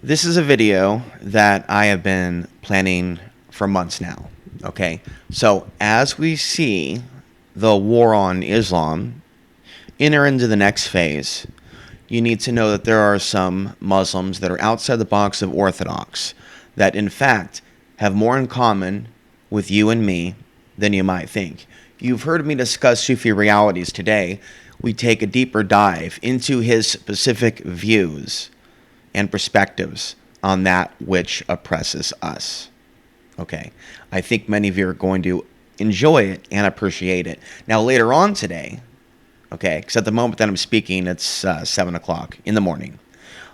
This is a video that I have been planning for months now. Okay. So, as we see the war on Islam enter into the next phase, you need to know that there are some Muslims that are outside the box of Orthodox that, in fact, have more in common with you and me than you might think. You've heard me discuss Sufi Realities today. We take a deeper dive into his specific views and perspectives on that which oppresses us. Okay. I think many of you are going to enjoy it and appreciate it. Now, later on today, okay, because at the moment that I'm speaking, it's 7 o'clock in the morning.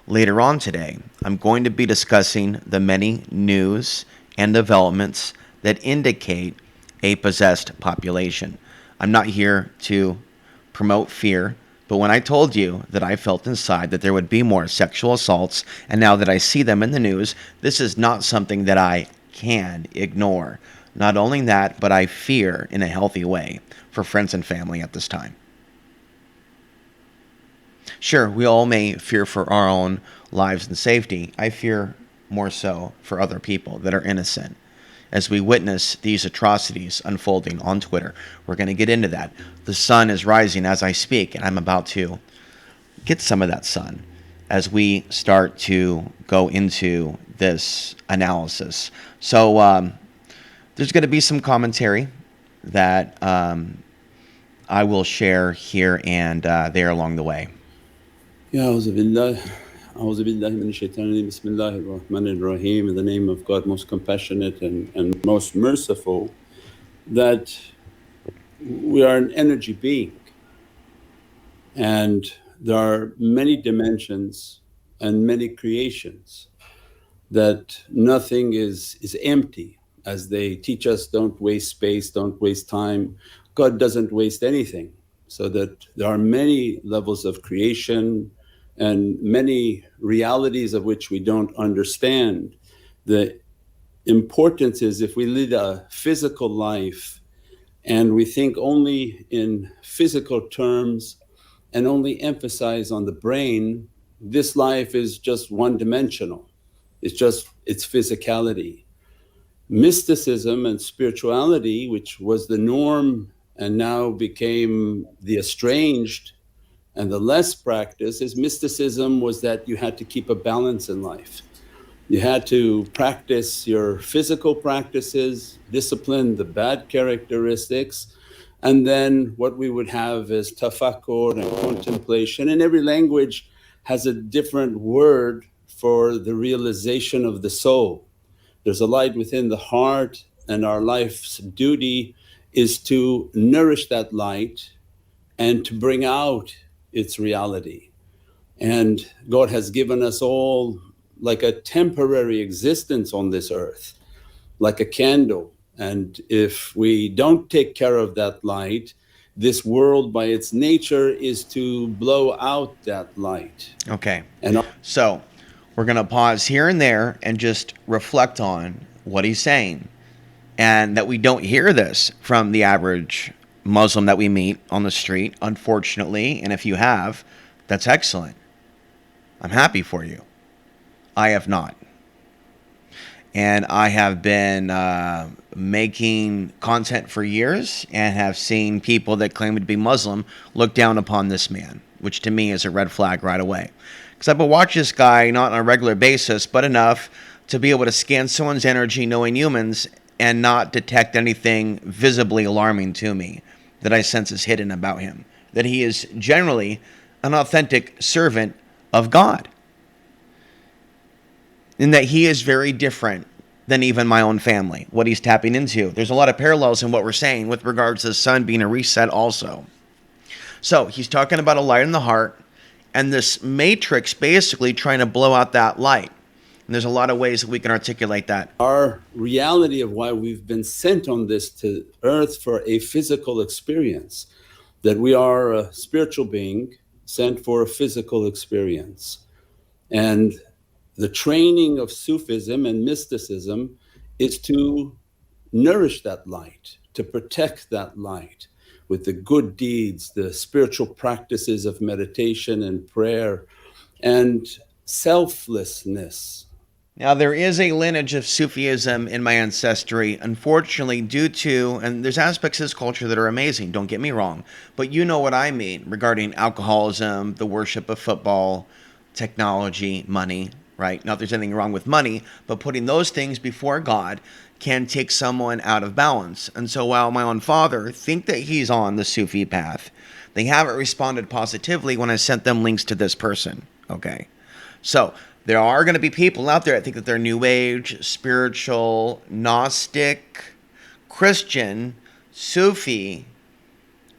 Later on today, I'm going to be discussing the many news and developments that indicate a possessed population. I'm not here to promote fear, but when I told you that I felt inside that there would be more sexual assaults, and now that I see them in the news, this is not something that I can ignore. Not only that, but I fear in a healthy way for friends and family at this time. Sure, we all may fear for our own lives and safety. I fear more so for other people that are innocent. As we witness these atrocities unfolding on Twitter, we're going to get into that. The sun is rising as I speak, and I'm about to get some of that sun as we start to go into this analysis. So there's going to be some commentary that I will share here and there along the way. أعوذ بالله من الشيطان الرجيم بسم الله الرحمن الرحيم. In the name of God, most compassionate and most merciful, that we are an energy being and there are many dimensions and many creations, that nothing is empty. As they teach us, don't waste space, don't waste time. God doesn't waste anything, so that there are many levels of creation and many realities of which we don't understand. The importance is, if we lead a physical life and we think only in physical terms and only emphasize on the brain, this life is just one dimensional. It's just its physicality. Mysticism and spirituality, which was the norm and now became the estranged and the less practice, is mysticism was that you had to keep a balance in life. You had to practice your physical practices, discipline the bad characteristics, and then what we would have is tafakkur and contemplation. And every language has a different word for the realization of the soul. There's a light within the heart, and our life's duty is to nourish that light and to bring out its reality. And God has given us all like a temporary existence on this earth, like a candle. And if we don't take care of that light, this world by its nature is to blow out that light. Okay. And So we're going to pause here and there and just reflect on what he's saying, and that we don't hear this from the average Muslim that we meet on the street, unfortunately. And if you have, that's excellent. I'm happy for you. I have not. And I have been making content for years and have seen people that claim to be Muslim look down upon this man, which to me is a red flag right away. Because I've been watching this guy not on a regular basis, but enough to be able to scan someone's energy knowing humans and not detect anything visibly alarming to me that I sense is hidden about him. That he is generally an authentic servant of God. And that he is very different than even my own family, what he's tapping into. There's a lot of parallels in what we're saying with regards to the sun being a reset also. So he's talking about a light in the heart and this matrix basically trying to blow out that light. And there's a lot of ways that we can articulate that. our reality of why we've been sent on this to earth for a physical experience, that we are a spiritual being sent for a physical experience. And the training of Sufism and mysticism is to nourish that light, to protect that light with the good deeds, the spiritual practices of meditation and prayer. And selflessness. Now, there is a lineage of Sufism in my ancestry, unfortunately, due to, and there's aspects of this culture that are amazing, don't get me wrong, but you know what I mean regarding alcoholism, the worship of football, technology, money, right? Not that there's anything wrong with money, but putting those things before God can take someone out of balance. And so while my own father think that he's on the Sufi path, they haven't responded positively when I sent them links to this person, okay? So there are going to be people out there that think that they're New Age, spiritual, Gnostic, Christian, Sufi,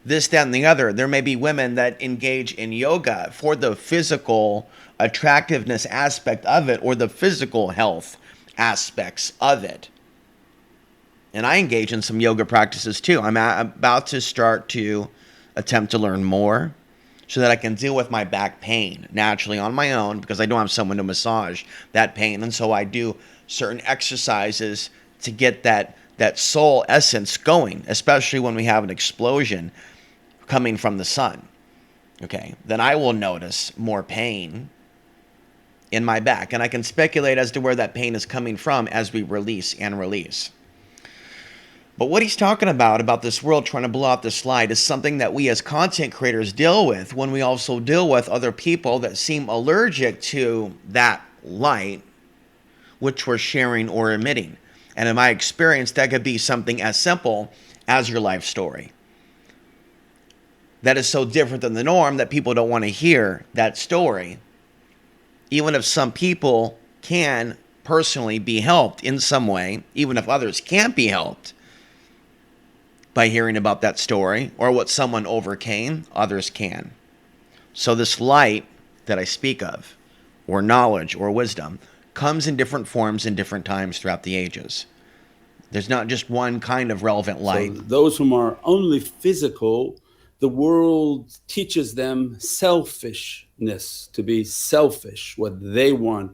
this, that, and the other. There may be women that engage in yoga for the physical attractiveness aspect of it or the physical health aspects of it. And I engage in some yoga practices too. I'm about to start to attempt to learn more so that I can deal with my back pain naturally on my own because I don't have someone to massage that pain. And so I do certain exercises to get that soul essence going, especially when we have an explosion coming from the sun. Okay, then I will notice more pain in my back. And I can speculate as to where that pain is coming from as we release and release. But what he's talking about this world trying to blow out the slide, is something that we as content creators deal with when we also deal with other people that seem allergic to that light, which we're sharing or emitting. And in my experience, that could be something as simple as your life story. That is so different than the norm that people don't want to hear that story. Even if some people can personally be helped in some way, even if others can't be helped by hearing about that story or what someone overcame, others can. So this light that I speak of, or knowledge or wisdom, comes in different forms in different times throughout the ages. There's not just one kind of relevant light. So those whom are only physical, the world teaches them selfishness, to be selfish, what they want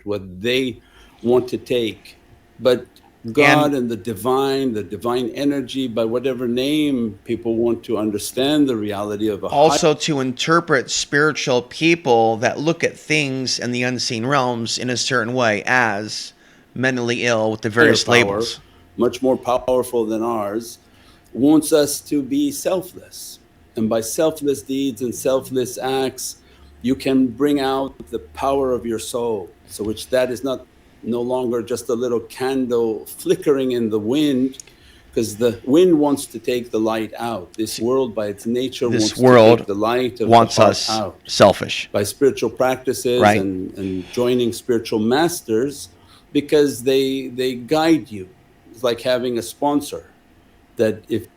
to take. But God and the divine energy, by whatever name people want to understand the reality of also to interpret spiritual people that look at things in the unseen realms in a certain way as mentally ill with the various labels. Much more powerful than ours, wants us to be selfless. And by selfless deeds and selfless acts, you can bring out the power of your soul. So which that is no longer just a little candle flickering in the wind, because the wind wants to take the light out. This world by its nature wants to take the light of wants the heart us out. Selfish. By spiritual practices, right, and joining spiritual masters, because they guide you. It's like having a sponsor that if...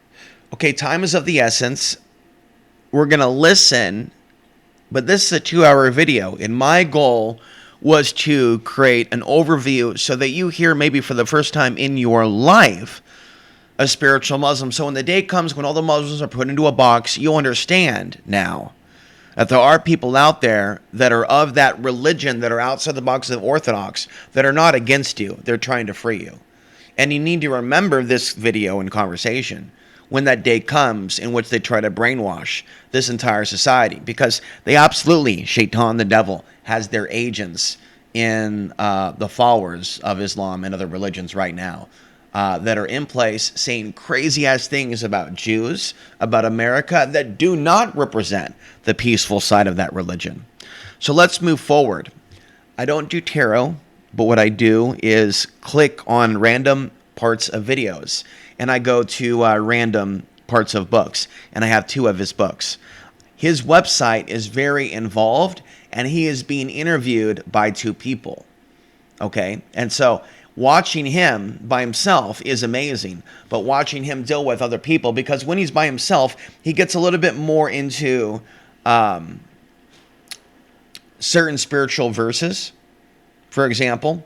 Okay, time is of the essence. We're going to listen, but this is a 2-hour video, and my goal was to create an overview so that you hear maybe for the first time in your life a spiritual Muslim. So when the day comes when all the Muslims are put into a box, you'll understand now that there are people out there that are of that religion, that are outside the box of Orthodox, that are not against you. They're trying to free you. And you need to remember this video and conversation when that day comes in which they try to brainwash this entire society, because they absolutely, Shaitan, the devil, has their agents in the followers of Islam and other religions right now that are in place saying crazy ass things about Jews, about America, that do not represent the peaceful side of that religion. So let's move forward. I don't do tarot, but what I do is click on random parts of videos, and I go to random parts of books, and I have 2 of his books. His website is very involved, and he is being interviewed by 2 people. Okay? And so watching him by himself is amazing, but watching him deal with other people, because when he's by himself, he gets a little bit more into certain spiritual verses. For example,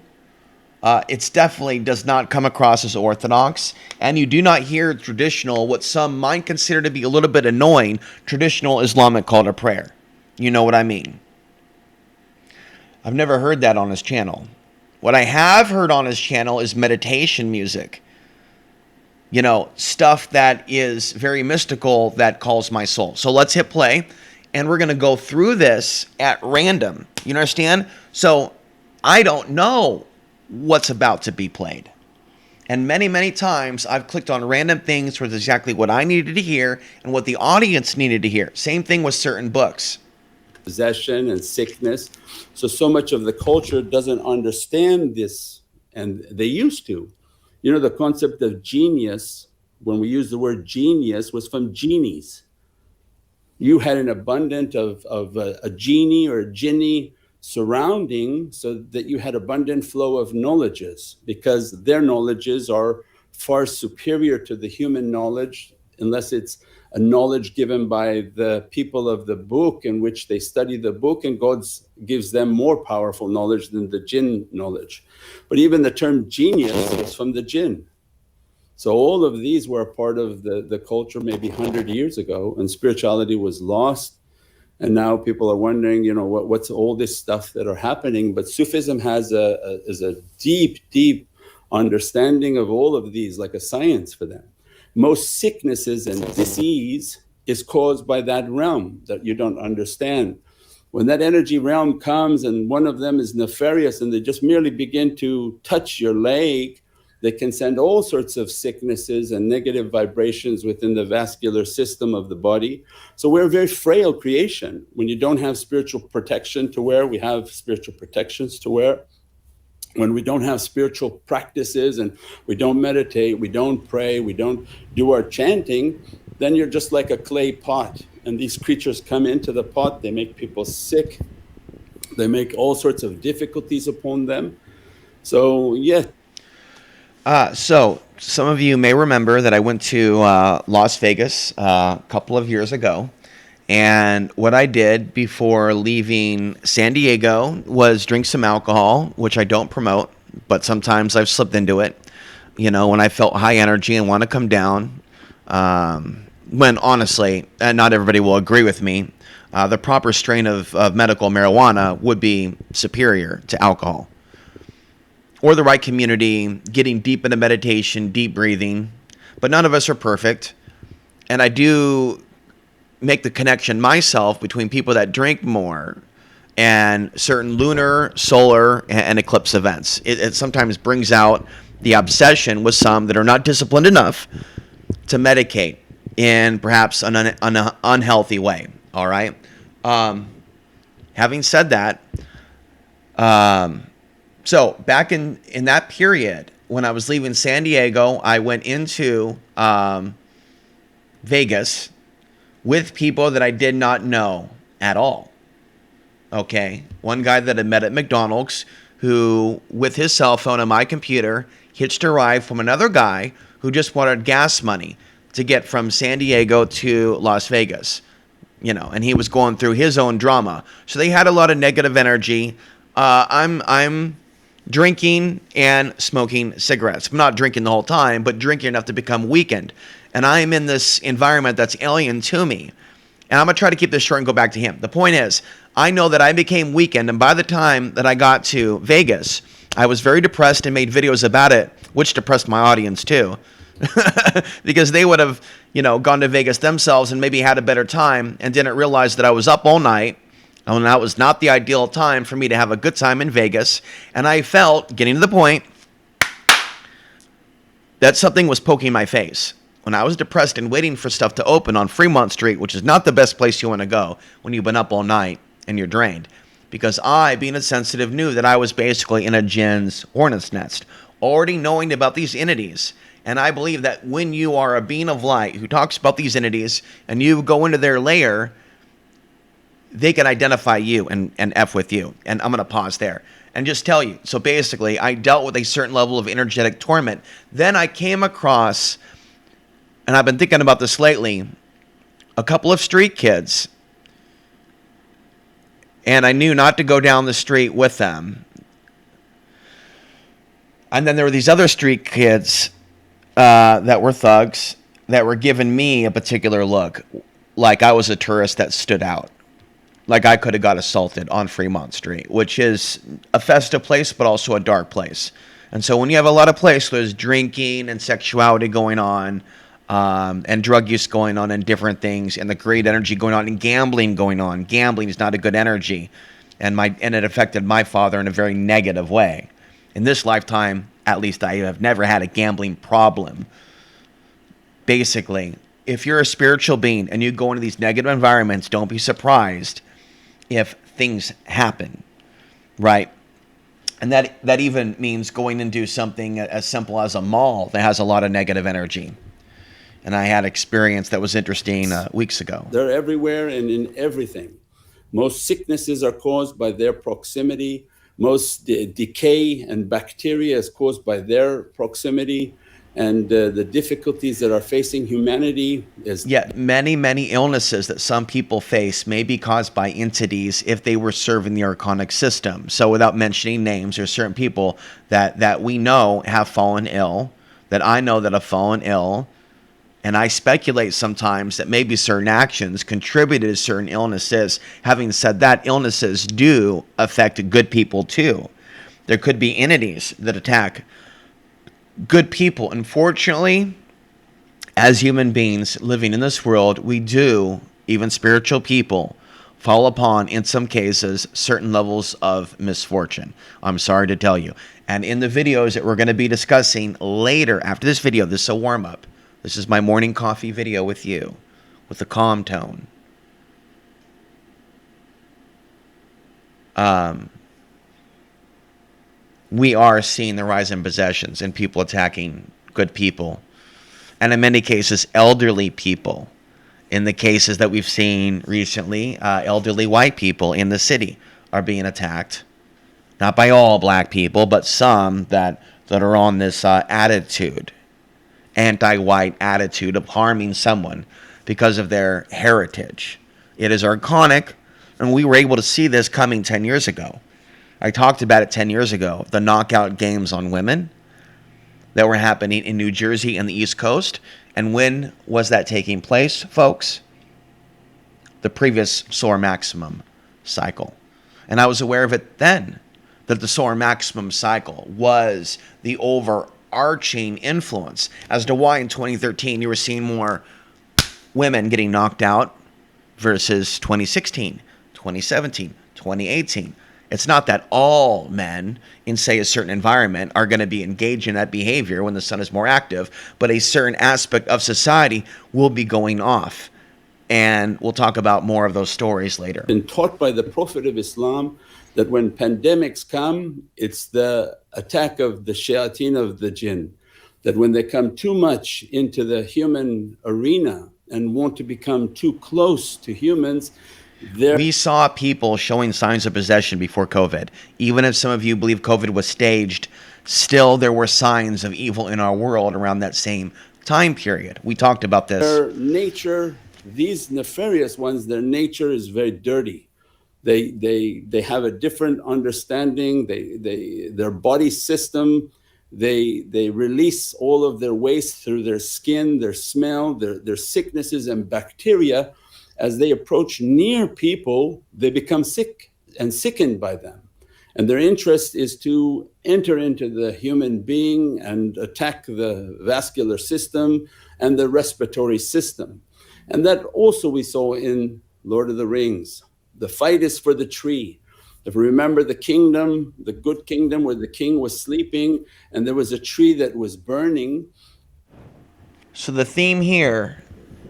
it definitely does not come across as orthodox, and you do not hear traditional, what some might consider to be a little bit annoying, traditional Islamic call to prayer. You know what I mean? I've never heard that on his channel. What I have heard on his channel is meditation music. You know, stuff that is very mystical that calls my soul. So let's hit play, and we're going to go through this at random. You understand? So I don't know what's about to be played. And many, many times I've clicked on random things for exactly what I needed to hear and what the audience needed to hear. Same thing with certain books. Possession and sickness. So much of the culture doesn't understand this, and they used to. You know, the concept of genius, when we use the word genius, was from genies. You had an abundance of a genie or a jinni surrounding, so that you had abundant flow of knowledges, because their knowledges are far superior to the human knowledge, unless it's a knowledge given by the people of the book in which they study the book, and God gives them more powerful knowledge than the jinn knowledge. But even the term genius is from the jinn. So all of these were a part of the culture maybe 100 years ago, and spirituality was lost. And now people are wondering, you know, what's all this stuff that are happening. But Sufism has a deep understanding of all of these, like a science for them. Most sicknesses and disease is caused by that realm that you don't understand. When that energy realm comes and one of them is nefarious and they just merely begin to touch your leg, they can send all sorts of sicknesses and negative vibrations within the vascular system of the body. So we're a very frail creation. When you don't have spiritual protection to wear, we have spiritual protections to wear. When we don't have spiritual practices and we don't meditate, we don't pray, we don't do our chanting, then you're just like a clay pot. And these creatures come into the pot, they make people sick, they make all sorts of difficulties upon them. So yeah. So some of you may remember that I went to Las Vegas a couple of years ago. And what I did before leaving San Diego was drink some alcohol, which I don't promote, but sometimes I've slipped into it, you know, when I felt high energy and want to come down. When honestly, and not everybody will agree with me, the proper strain of medical marijuana would be superior to alcohol. Or the right community, getting deep into meditation, deep breathing. But none of us are perfect. And I do make the connection myself between people that drink more and certain lunar, solar, and eclipse events. It sometimes brings out the obsession with some that are not disciplined enough to medicate in perhaps an unhealthy way. All right. Having said that, so back in that period when I was leaving San Diego, I went into Vegas with people that I did not know at all. Okay. One guy that I met at McDonald's who, with his cell phone and my computer, hitched a ride from another guy who just wanted gas money to get from San Diego to Las Vegas. You know, and he was going through his own drama. So they had a lot of negative energy. I'm drinking and smoking cigarettes. I'm not drinking the whole time, but drinking enough to become weakened. And I am in this environment that's alien to me. And I'm going to try to keep this short and go back to him. The point is, I know that I became weakened, and by the time that I got to Vegas, I was very depressed and made videos about it, which depressed my audience too. Because they would have, you know, gone to Vegas themselves and maybe had a better time and didn't realize that I was up all night. And that was not the ideal time for me to have a good time in Vegas. And I felt, getting to the point, that something was poking my face. When I was depressed and waiting for stuff to open on Fremont Street, which is not the best place you want to go when you've been up all night and you're drained. Because I, being a sensitive, knew that I was basically in a jinn's hornet's nest, already knowing about these entities. And I believe that when you are a being of light who talks about these entities and you go into their lair, they can identify you and F with you. And I'm going to pause there and just tell you. So basically, I dealt with a certain level of energetic torment. Then I came across, and I've been thinking about this lately, a couple of street kids. And I knew not to go down the street with them. And then there were these other street kids that were thugs that were giving me a particular look, like I was a tourist that stood out. Like I could have got assaulted on Fremont Street, which is a festive place, but also a dark place. And so when you have a lot of places, there's drinking and sexuality going on, and drug use going on and different things, and the great energy going on, and gambling going on. Gambling is not a good energy. and it affected my father in a very negative way. In this lifetime, at least, I have never had a gambling problem. Basically, if you're a spiritual being and you go into these negative environments, don't be surprised if things happen, right? And that even means going into something as simple as a mall that has a lot of negative energy. And I had experience that was interesting weeks ago. They're everywhere and in everything. Most sicknesses are caused by their proximity. Most decay and bacteria is caused by their proximity. And the difficulties that are facing humanity is... Yet many illnesses that some people face may be caused by entities if they were serving the archonic system. So without mentioning names, there's certain people that we know have fallen ill, that I know that have fallen ill. And I speculate sometimes that maybe certain actions contributed to certain illnesses. Having said that, illnesses do affect good people too. There could be entities that attack good people. Unfortunately, as human beings living in this world, we do, even spiritual people, fall upon, in some cases, certain levels of misfortune. I'm sorry to tell you. And in the videos that we're going to be discussing later, after this video, this is a warm-up. This is my morning coffee video with you, with a calm tone. We are seeing the rise in possessions and people attacking good people. And in many cases, elderly people. In the cases that we've seen recently, elderly white people in the city are being attacked. Not by all black people, but some that are on this attitude. Anti-white attitude of harming someone because of their heritage. It is archonic, and we were able to see this coming 10 years ago. I talked about it 10 years ago, the knockout games on women that were happening in New Jersey and the East Coast. And when was that taking place, folks? The previous solar maximum cycle. And I was aware of it then, that the solar maximum cycle was the overarching influence as to why in 2013 you were seeing more women getting knocked out versus 2016, 2017, 2018. It's not that all men in, say, a certain environment are going to be engaged in that behavior when the sun is more active, but a certain aspect of society will be going off. And we'll talk about more of those stories later. Been taught by the Prophet of Islam that when pandemics come, it's the attack of the shayateen of the jinn. That when they come too much into the human arena and want to become too close to humans, we saw people showing signs of possession before COVID. Even if some of you believe COVID was staged, still there were signs of evil in our world around that same time period. We talked about this. Their nature, these nefarious ones, their nature is very dirty. They have a different understanding. Their body system, they release all of their waste through their skin, their smell, their sicknesses and bacteria. As they approach near people, they become sick and sickened by them. And their interest is to enter into the human being and attack the vascular system and the respiratory system. And that also we saw in Lord of the Rings. The fight is for the tree. If you remember the kingdom, the good kingdom where the king was sleeping and there was a tree that was burning. So the theme here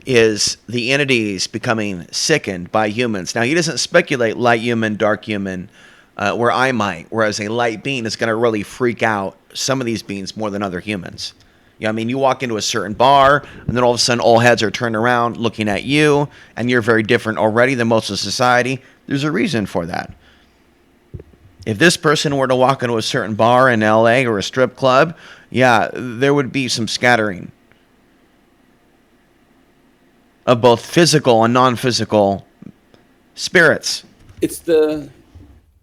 is the entities becoming sickened by humans. Now, he doesn't speculate light human, dark human, where I might, whereas a light being is going to really freak out some of these beings more than other humans. You know, I mean, you walk into a certain bar, and then all of a sudden all heads are turned around looking at you, and you're very different already than most of society. There's a reason for that. If this person were to walk into a certain bar in LA or a strip club, yeah, there would be some scattering of both physical and non-physical spirits. It's the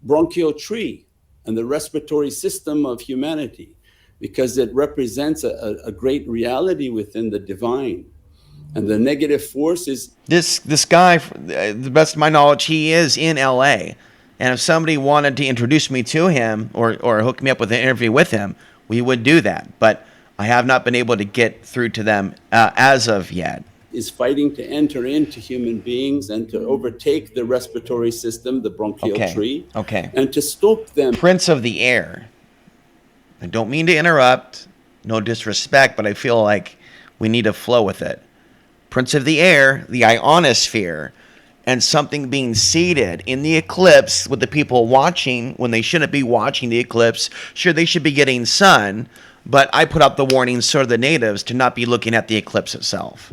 bronchial tree and the respiratory system of humanity, because it represents a great reality within the divine. And the negative force is... This guy, the best of my knowledge, he is in LA. And if somebody wanted to introduce me to him or hook me up with an interview with him, we would do that. But I have not been able to get through to them as of yet. is fighting to enter into human beings and to overtake the respiratory system, the bronchial tree, and to stop them. Prince of the air. I don't mean to interrupt, no disrespect, but I feel like we need to flow with it. Prince of the air, the ionosphere, and something being seated in the eclipse with the people watching when they shouldn't be watching the eclipse. Sure, they should be getting sun, but I put out the warning so do the natives to not be looking at the eclipse itself.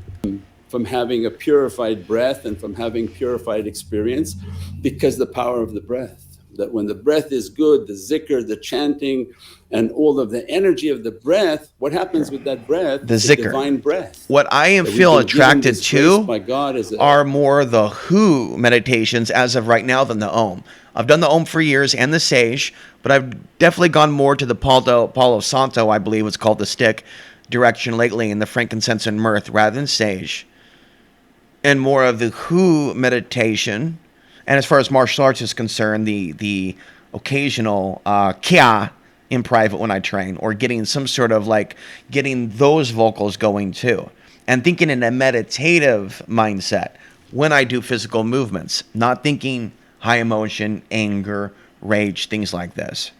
From having a purified breath and from having purified experience, because the power of the breath. That when the breath is good, the zikr, the chanting, and all of the energy of the breath, what happens with that breath? The zikr, divine breath. What I feel attracted to by God are more the who meditations as of right now than the om. I've done the om for years and the sage, but I've definitely gone more to the Palo Santo, I believe it's called, the stick direction lately, in the frankincense and myrrh rather than sage. And more of the who meditation. And as far as martial arts is concerned, the occasional kya in private when I train, or getting some sort of like getting those vocals going too. And thinking in a meditative mindset when I do physical movements, not thinking high emotion, anger, rage, things like this.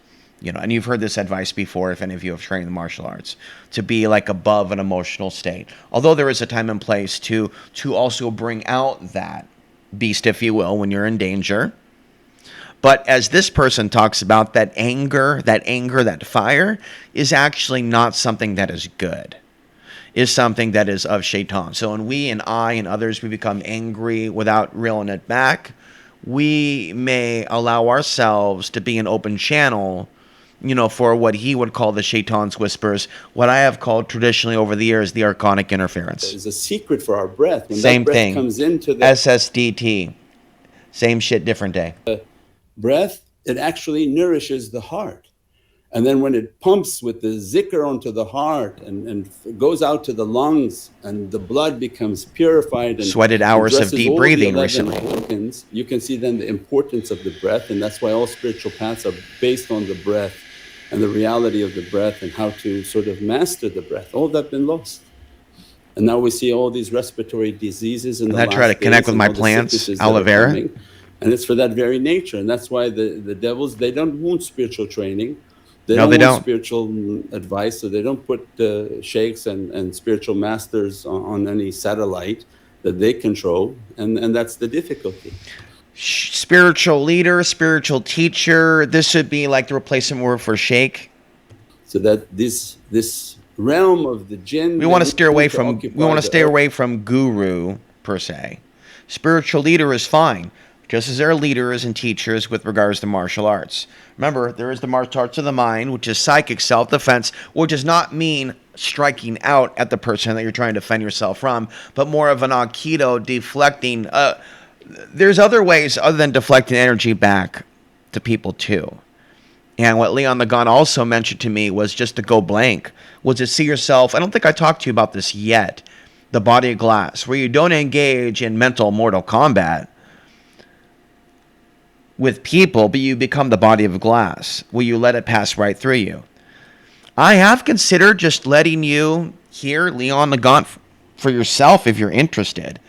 You know, and you've heard this advice before if any of you have trained in martial arts, to be like above an emotional state. Although there is a time and place to also bring out that beast, if you will, when you're in danger. But as this person talks about, that anger, that fire is actually not something that is good. Is something that is of shaitan. So when we and I and others, we become angry without reeling it back, we may allow ourselves to be an open channel, you know, for what he would call the shaitan's whispers, what I have called traditionally over the years the archonic interference. There's a secret for our breath. When Same that breath thing. Comes into the SSDT. Same shit, different day. Breath, it actually nourishes the heart. And then when it pumps with the zikr onto the heart and goes out to the lungs and the blood becomes purified and sweated hours of deep breathing recently. Organs, you can see then the importance of the breath, and that's why all spiritual paths are based on the breath and the reality of the breath and how to sort of master the breath. All that been lost. And now we see all these respiratory diseases in the last days. I try to connect with my plants, aloe vera. And it's for that very nature. And that's why the devils, they don't want spiritual training. They don't want spiritual advice, so they don't put sheikhs and spiritual masters on any satellite that they control. And that's the difficulty. Spiritual leader, spiritual teacher, this should be like the replacement word for sheikh. So that this realm of the jinn, we want to steer away from guru per se. Spiritual leader is fine, just as there are leaders and teachers with regards to martial arts. Remember, there is the martial arts of the mind, which is psychic self-defense, which does not mean striking out at the person that you're trying to defend yourself from, but more of an aikido deflecting. There's other ways other than deflecting energy back to people too. And what Leon the Gun also mentioned to me was just to go blank, was to see yourself. I don't think I talked to you about this yet. The body of glass, where you don't engage in mental mortal combat with people, but you become the body of glass, where you let it pass right through you. I have considered just letting you hear Leon the Gun for yourself if you're interested,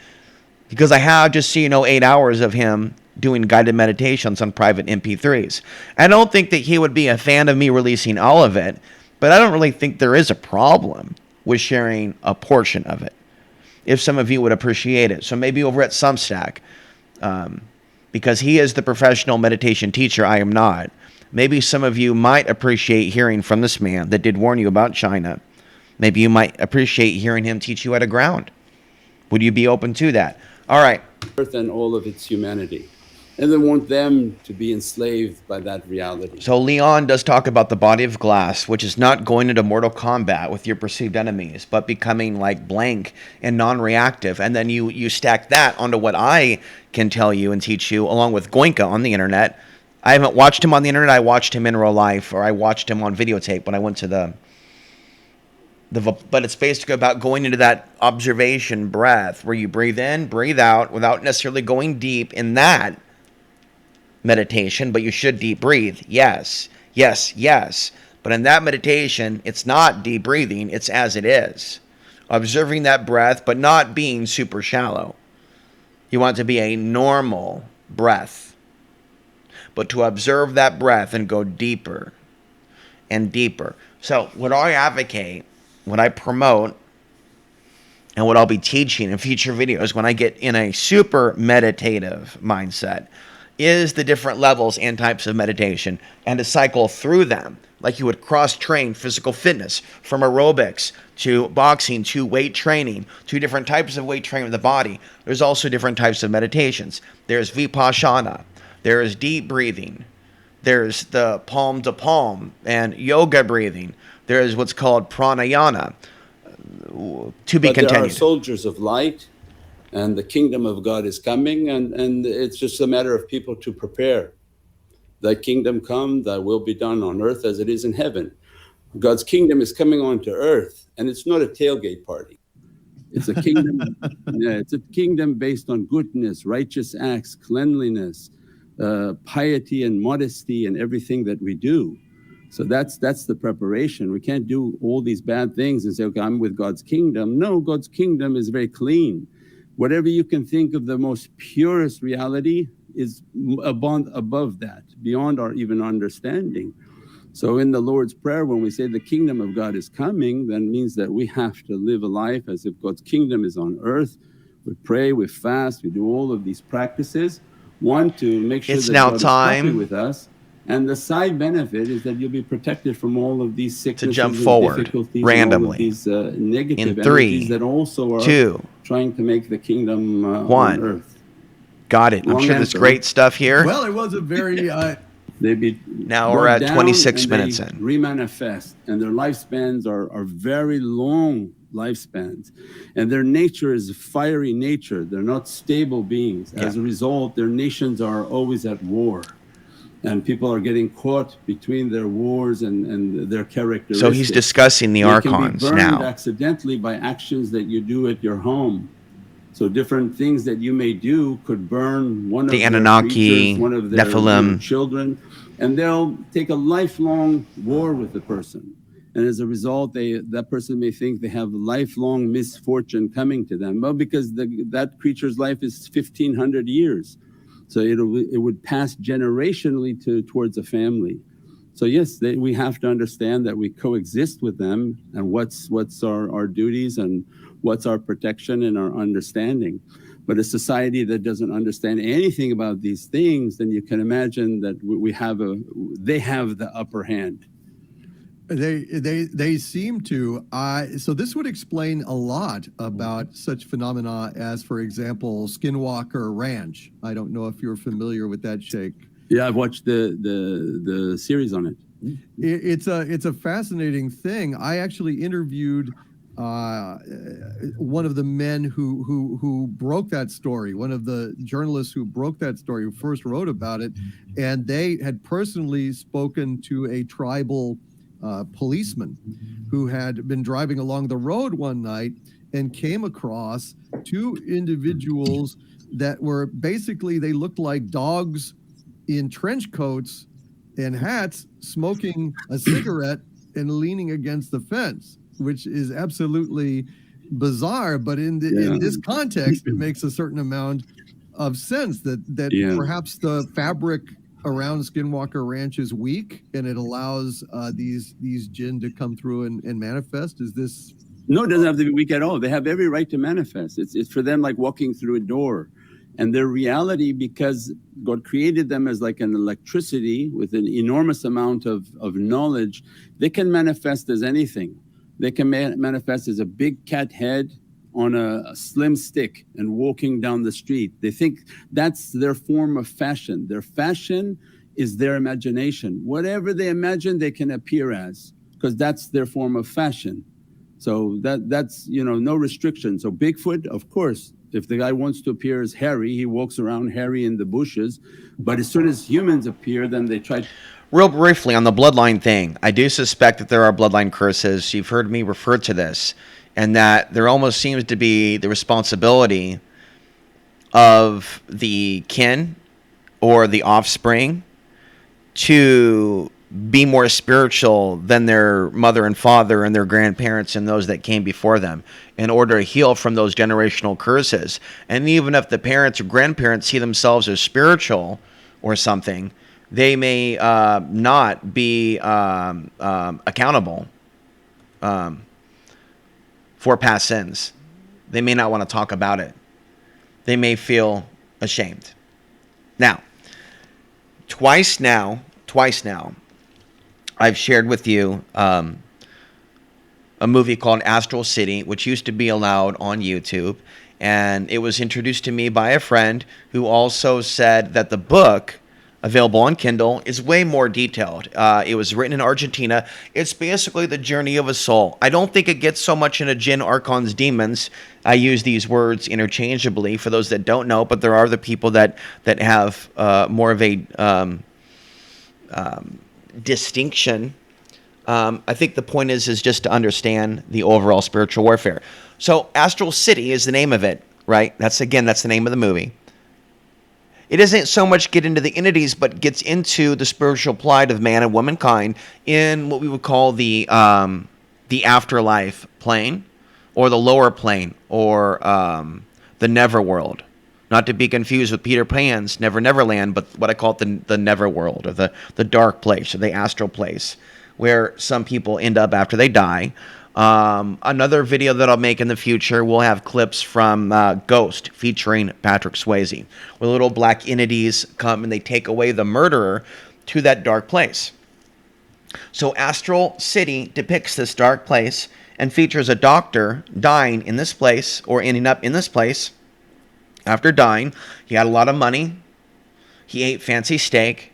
because I have just 8 hours of him doing guided meditations on private MP3s. I don't think that he would be a fan of me releasing all of it, but I don't really think there is a problem with sharing a portion of it, if some of you would appreciate it. So maybe over at Substack, because he is the professional meditation teacher, I am not. Maybe some of you might appreciate hearing from this man that did warn you about China. Maybe you might appreciate hearing him teach you how to ground. Would you be open to that? All right. Earth and all of its humanity. And they want them to be enslaved by that reality. So Leon does talk about the body of glass, which is not going into mortal combat with your perceived enemies, but becoming like blank and non-reactive. And then you stack that onto what I can tell you and teach you, along with Goenka on the internet. I haven't watched him on the internet. I watched him in real life, or I watched him on videotape when I went to but it's basically about going into that observation breath where you breathe in, breathe out without necessarily going deep in that meditation, but you should deep breathe. Yes. But in that meditation, it's not deep breathing, it's as it is. observing that breath, but not being super shallow. You want it to be a normal breath, but to observe that breath and go deeper and deeper. So what I advocate, what I promote, and what I'll be teaching in future videos when I get in a super meditative mindset is the different levels and types of meditation, and to cycle through them like you would cross-train physical fitness, from aerobics to boxing to weight training to different types of weight training of the body. There's also different types of meditations. There's vipassana. There is deep breathing. There's the palm to palm and yoga breathing. There is what's called pranayama. To be but continued. There are soldiers of light, and the kingdom of God is coming, and it's just a matter of people to prepare. Thy kingdom come, thy will be done on earth as it is in heaven. God's kingdom is coming onto earth, and it's not a tailgate party. It's a kingdom, it's a kingdom based on goodness, righteous acts, cleanliness, piety and modesty and everything that we do. So that's the preparation. We can't do all these bad things and say, okay, I'm with God's kingdom. No, God's kingdom is very clean. Whatever you can think of the most purest reality is above that, beyond our even understanding. So in the Lord's Prayer, when we say the kingdom of God is coming, that means that we have to live a life as if God's kingdom is on earth. We pray, we fast, we do all of these practices. One, to make sure that God is happy with us. And the side benefit is that you'll be protected from all of these sicknesses, to jump forward difficulties, randomly. all of these negative in 3, energies that also are 2, trying to make the kingdom 1. On earth. Got it. I'm sure there's great stuff here. Well, it was a very... now we're at 26 minutes in. Remanifest, and their lifespans are very long lifespans, and their nature is fiery nature. They're not stable beings. As a result, their nations are always at war, and people are getting caught between their wars and their characteristics. So he's discussing the archons can be burned now. Accidentally by actions that you do at your home. So different things that you may do could burn one of the Anunnaki, one of their Nephilim children, and they'll take a lifelong war with the person. And as a result, that person may think they have lifelong misfortune coming to them. Well, because that creature's life is 1,500 years. So it would pass generationally towards a family. So yes, we have to understand that we coexist with them, and what's our duties and what's our protection and our understanding. But a society that doesn't understand anything about these things, then you can imagine that they have the upper hand. They seem to. So this would explain a lot about such phenomena as, for example, Skinwalker Ranch. I don't know if you're familiar with that, Sheikh. Yeah, I've watched the series on it. It's a fascinating thing. I actually interviewed one of the men who broke that story, one of the journalists who broke that story, who first wrote about it, and they had personally spoken to a tribal policeman who had been driving along the road one night and came across 2 individuals that were basically, they looked like dogs in trench coats and hats, smoking a cigarette and leaning against the fence, which is absolutely bizarre. But in this context, it makes a certain amount of sense that perhaps the fabric around Skinwalker Ranch is weak, and it allows these jinn to come through and manifest. Is this? No, it doesn't have to be weak at all. They have every right to manifest. It's for them like walking through a door. And their reality, because God created them as like an electricity with an enormous amount of knowledge, they can manifest as anything. They can manifest as a big cat head on a slim stick and walking down the street. They think that's their form of fashion. Their fashion is their imagination. Whatever they imagine, they can appear as, because that's their form of fashion. So that's no restriction. So Bigfoot, of course, if the guy wants to appear as hairy, he walks around hairy in the bushes. But as soon as humans appear, then they try. Real briefly on the bloodline thing, I do suspect that there are bloodline curses. You've heard me refer to this, and that there almost seems to be the responsibility of the kin or the offspring to be more spiritual than their mother and father and their grandparents and those that came before them in order to heal from those generational curses. And even if the parents or grandparents see themselves as spiritual or something, they may not be accountable for past sins. They may not want to talk about it. They may feel ashamed. Now, twice now, I've shared with you a movie called Astral City, which used to be allowed on YouTube. And it was introduced to me by a friend who also said that the book, available on Kindle, is way more detailed. It was written in Argentina. It's basically the journey of a soul. I don't think it gets so much into jinn, archons, demons. I use these words interchangeably for those that don't know, but there are the people that have more of a distinction. I think the point is just to understand the overall spiritual warfare. So Astral City is the name of it, right? That's the name of the movie. It doesn't so much get into the entities, but gets into the spiritual plight of man and womankind in what we would call the afterlife plane, or the lower plane, or the Neverworld. Not to be confused with Peter Pan's Never Never Land, but what I call it the Neverworld, or the dark place, or the astral place, where some people end up after they die. Another video that I'll make in the future will have clips from Ghost featuring Patrick Swayze, where little black entities come and they take away the murderer to that dark place. So Astral City depicts this dark place and features a doctor dying in this place, or ending up in this place after dying. He had a lot of money. He ate fancy steak.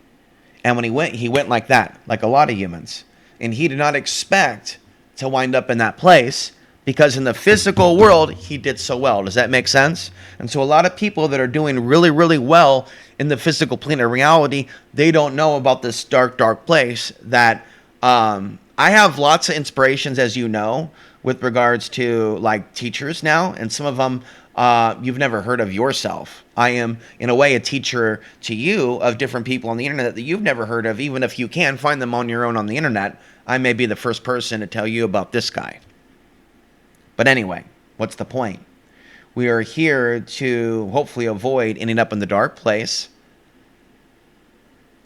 And when he went like that, like a lot of humans. And he did not expect to wind up in that place, because in the physical world, he did so well. Does that make sense? And so a lot of people that are doing really, really well in the physical plane of reality, they don't know about this dark, dark place that I have lots of inspirations, as you know, with regards to like teachers now. And some of them you've never heard of yourself. I am, in a way, a teacher to you of different people on the internet that you've never heard of, even if you can find them on your own on the internet. I may be the first person to tell you about this guy. But anyway, what's the point? We are here to hopefully avoid ending up in the dark place,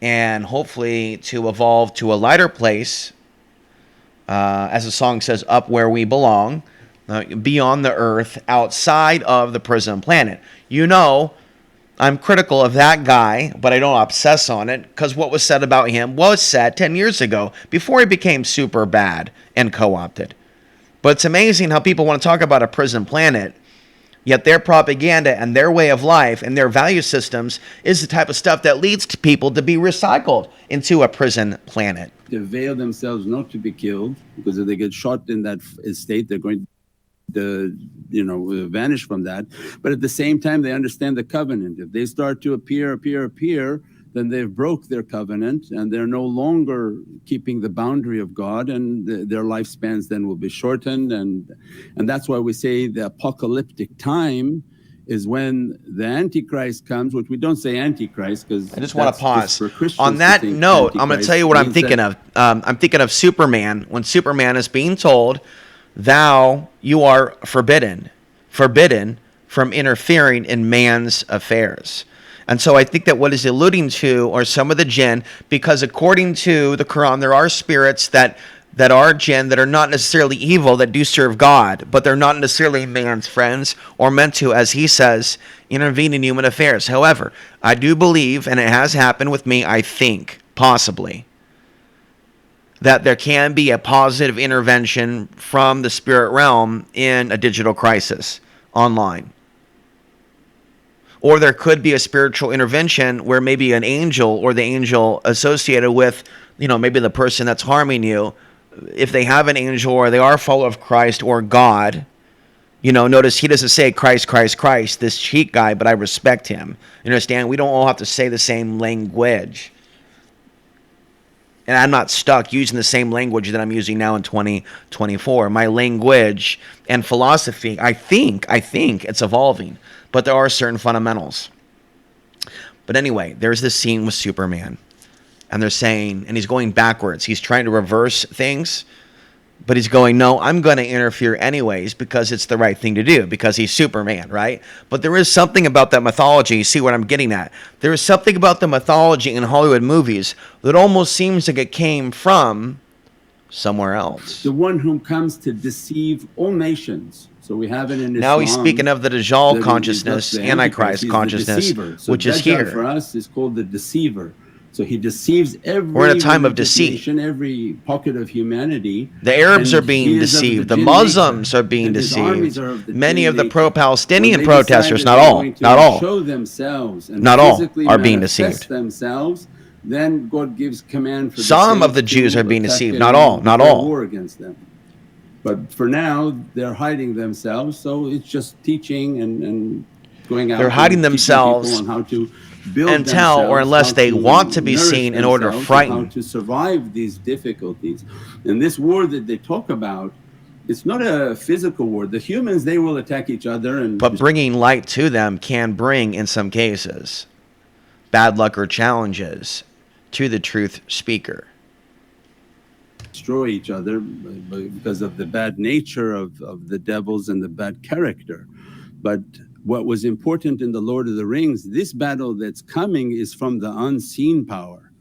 and hopefully to evolve to a lighter place, as the song says, up where we belong, beyond the earth, outside of the prison planet. You know, I'm critical of that guy, but I don't obsess on it, because what was said about him was said 10 years ago, before he became super bad and co-opted. But it's amazing how people want to talk about a prison planet, yet their propaganda and their way of life and their value systems is the type of stuff that leads to people to be recycled into a prison planet. They veil themselves not to be killed, because if they get shot in that state, they're going to vanish from that. But at the same time, they understand the covenant. If they start to appear, then they've broke their covenant, and they're no longer keeping the boundary of God, and their lifespans then will be shortened. And that's why we say the apocalyptic time is when the Antichrist comes, which we don't say Antichrist because I just want to pause. On that note, I'm going to tell you what I'm thinking of. I'm thinking of Superman, when Superman is being told, you are forbidden from interfering in man's affairs. And so I think that what is alluding to are some of the jinn, because according to the Quran, there are spirits that are jinn that are not necessarily evil, that do serve God, but they're not necessarily man's friends or meant to, as he says, intervene in human affairs. However, I do believe, and it has happened with me, I think, possibly, that there can be a positive intervention from the spirit realm in a digital crisis online. Or there could be a spiritual intervention where maybe an angel, or the angel associated with, maybe the person that's harming you, if they have an angel or they are a follower of Christ or God, notice he doesn't say Christ, Christ, Christ, this cheat guy, but I respect him. You understand? We don't all have to say the same language. And I'm not stuck using the same language that I'm using now in 2024. My language and philosophy, I think it's evolving, but there are certain fundamentals. But anyway, there's this scene with Superman. And they're saying, and he's going backwards. He's trying to reverse things, but he's going, no, I'm going to interfere anyways because it's the right thing to do, because he's Superman, right? But there is something about that mythology. You see what I'm getting at? There is something about the mythology in Hollywood movies that almost seems like it came from somewhere else. The one who comes to deceive all nations. So we have it in Islam. Now he's speaking of the Dajjal consciousness, the Antichrist consciousness, so which is Dajjal here. For us is called the deceiver. So he deceives every We're in a time of religious deceit. nation, every pocket of humanity. The Arabs And are being he is of deceived. The jinn Muslims nature, are being and his armies deceived. are of the Many jinn of the nature. pro-Palestinian When they protesters, decide not that they're all, going to not all, show themselves and not all physically are being manifest deceived. themselves, then God gives command for Some the of the saints Jews to are being attack deceived. and Not all, not declare all. war against them. But for now, they're hiding themselves. So it's just teaching and going out. They're hiding and teaching themselves people on how to build until or themselves, unless how they to want to be nourish seen in order to themselves, frighten. how to survive these difficulties. And this war that they talk about, it's not a physical war. The humans, they will attack each other. But bringing light to them can bring, in some cases, bad luck or challenges to the truth speaker. Destroy each other because of the bad nature of the devils and the bad character. But what was important in the Lord of the Rings, this battle that's coming is from the unseen power.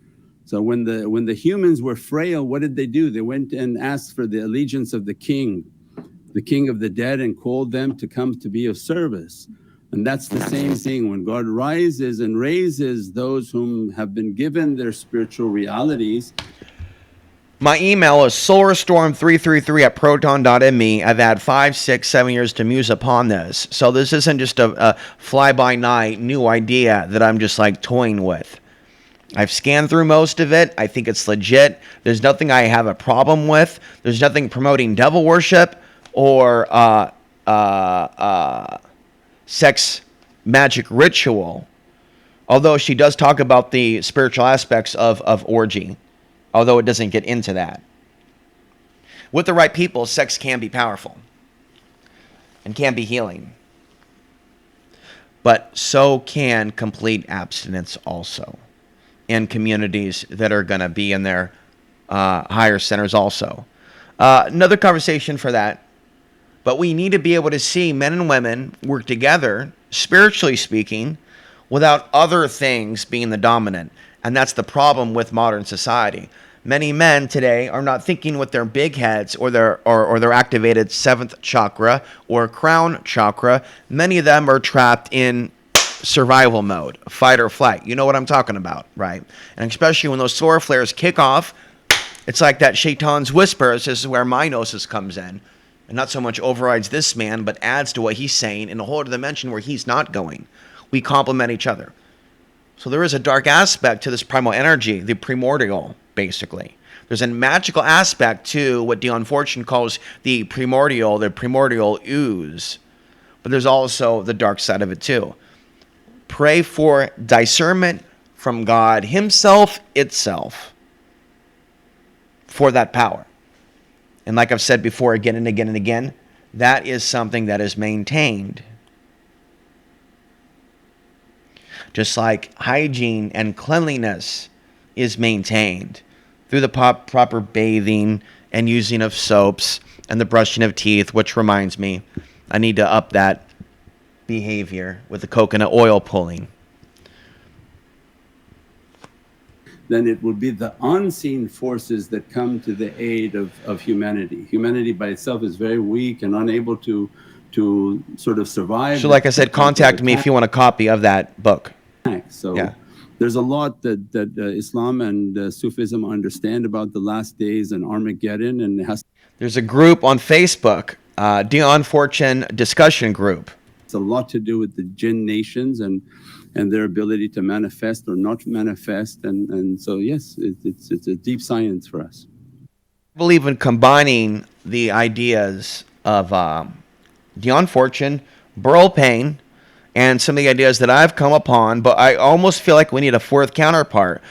So when the humans were frail, what did they do? They went and asked for the allegiance of the king of the dead, and called them to come to be of service. And that's the same thing. When God rises and raises those whom have been given their spiritual realities. My email is solarstorm333@proton.me. I've had 5, 6, 7 years to muse upon this. So this isn't just a fly-by-night new idea that I'm just like toying with. I've scanned through most of it. I think it's legit. There's nothing I have a problem with. There's nothing promoting devil worship or sex magic ritual. Although she does talk about the spiritual aspects of orgy. Although it doesn't get into that. With the right people, sex can be powerful and can be healing. But so can complete abstinence also in communities that are going to be in their higher centers also. Another conversation for that. But we need to be able to see men and women work together, spiritually speaking, without other things being the dominant. And that's the problem with modern society. Many men today are not thinking with their big heads or their activated 7th chakra or crown chakra. Many of them are trapped in survival mode, fight or flight. You know what I'm talking about, right? And especially when those solar flares kick off, it's like that Shaitan's whispers. This is where my gnosis comes in. And not so much overrides this man, but adds to what he's saying in a whole other dimension where he's not going. We complement each other. So there is a dark aspect to this primal energy, the primordial, basically. There's a magical aspect to what Dion Fortune calls the primordial ooze. But there's also the dark side of it too. Pray for discernment from God himself, itself, for that power. And like I've said before, again and again and again, that is something that is maintained. Just like hygiene and cleanliness is maintained through the proper bathing and using of soaps and the brushing of teeth, which reminds me, I need to up that behavior with the coconut oil pulling. Then it will be the unseen forces that come to the aid of humanity. Humanity by itself is very weak and unable to sort of survive. So like I said, contact me if you want a copy of that book. So yeah. There's a lot that Islam and Sufism understand about the last days and Armageddon, and there's a group on Facebook, Dion Fortune discussion group. It's a lot to do with the jinn nations and their ability to manifest or not manifest, and so yes, it's a deep science for us. I believe in combining the ideas of Dion Fortune, Burl Payne, and some of the ideas that I've come upon, but I almost feel like we need a fourth counterpart.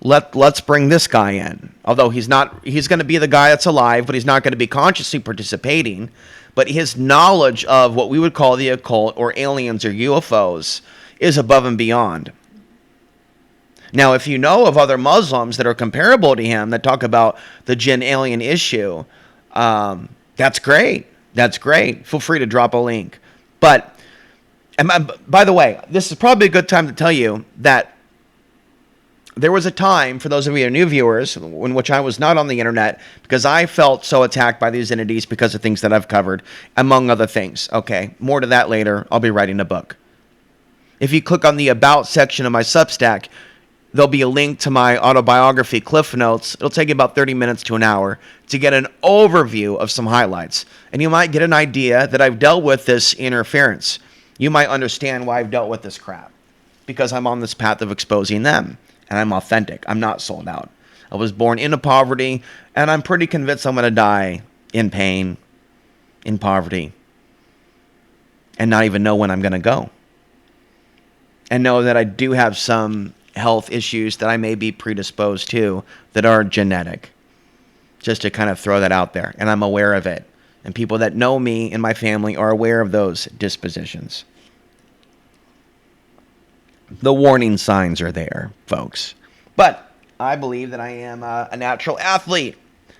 Let's bring this guy in. Although he's going to be the guy that's alive, but he's not going to be consciously participating. But his knowledge of what we would call the occult or aliens or UFOs is above and beyond. Now, if you know of other Muslims that are comparable to him that talk about the jinn alien issue, that's great. That's great. Feel free to drop a link. But, and by the way, this is probably a good time to tell you that there was a time, for those of you new viewers, in which I was not on the internet because I felt so attacked by these entities because of things that I've covered, among other things. Okay, more to that later. I'll be writing a book. If you click on the About section of my Substack, there'll be a link to my autobiography, Cliff Notes. It'll take you about 30 minutes to an hour to get an overview of some highlights. And you might get an idea that I've dealt with this interference. You might understand why I've dealt with this crap. Because I'm on this path of exposing them. And I'm authentic. I'm not sold out. I was born into poverty, and I'm pretty convinced I'm going to die in pain, in poverty, and not even know when I'm going to go. And know that I do have some health issues that I may be predisposed to that are genetic. Just to kind of throw that out there. And I'm aware of it. And people that know me and my family are aware of those dispositions. The warning signs are there, folks. But I believe that I am a natural athlete,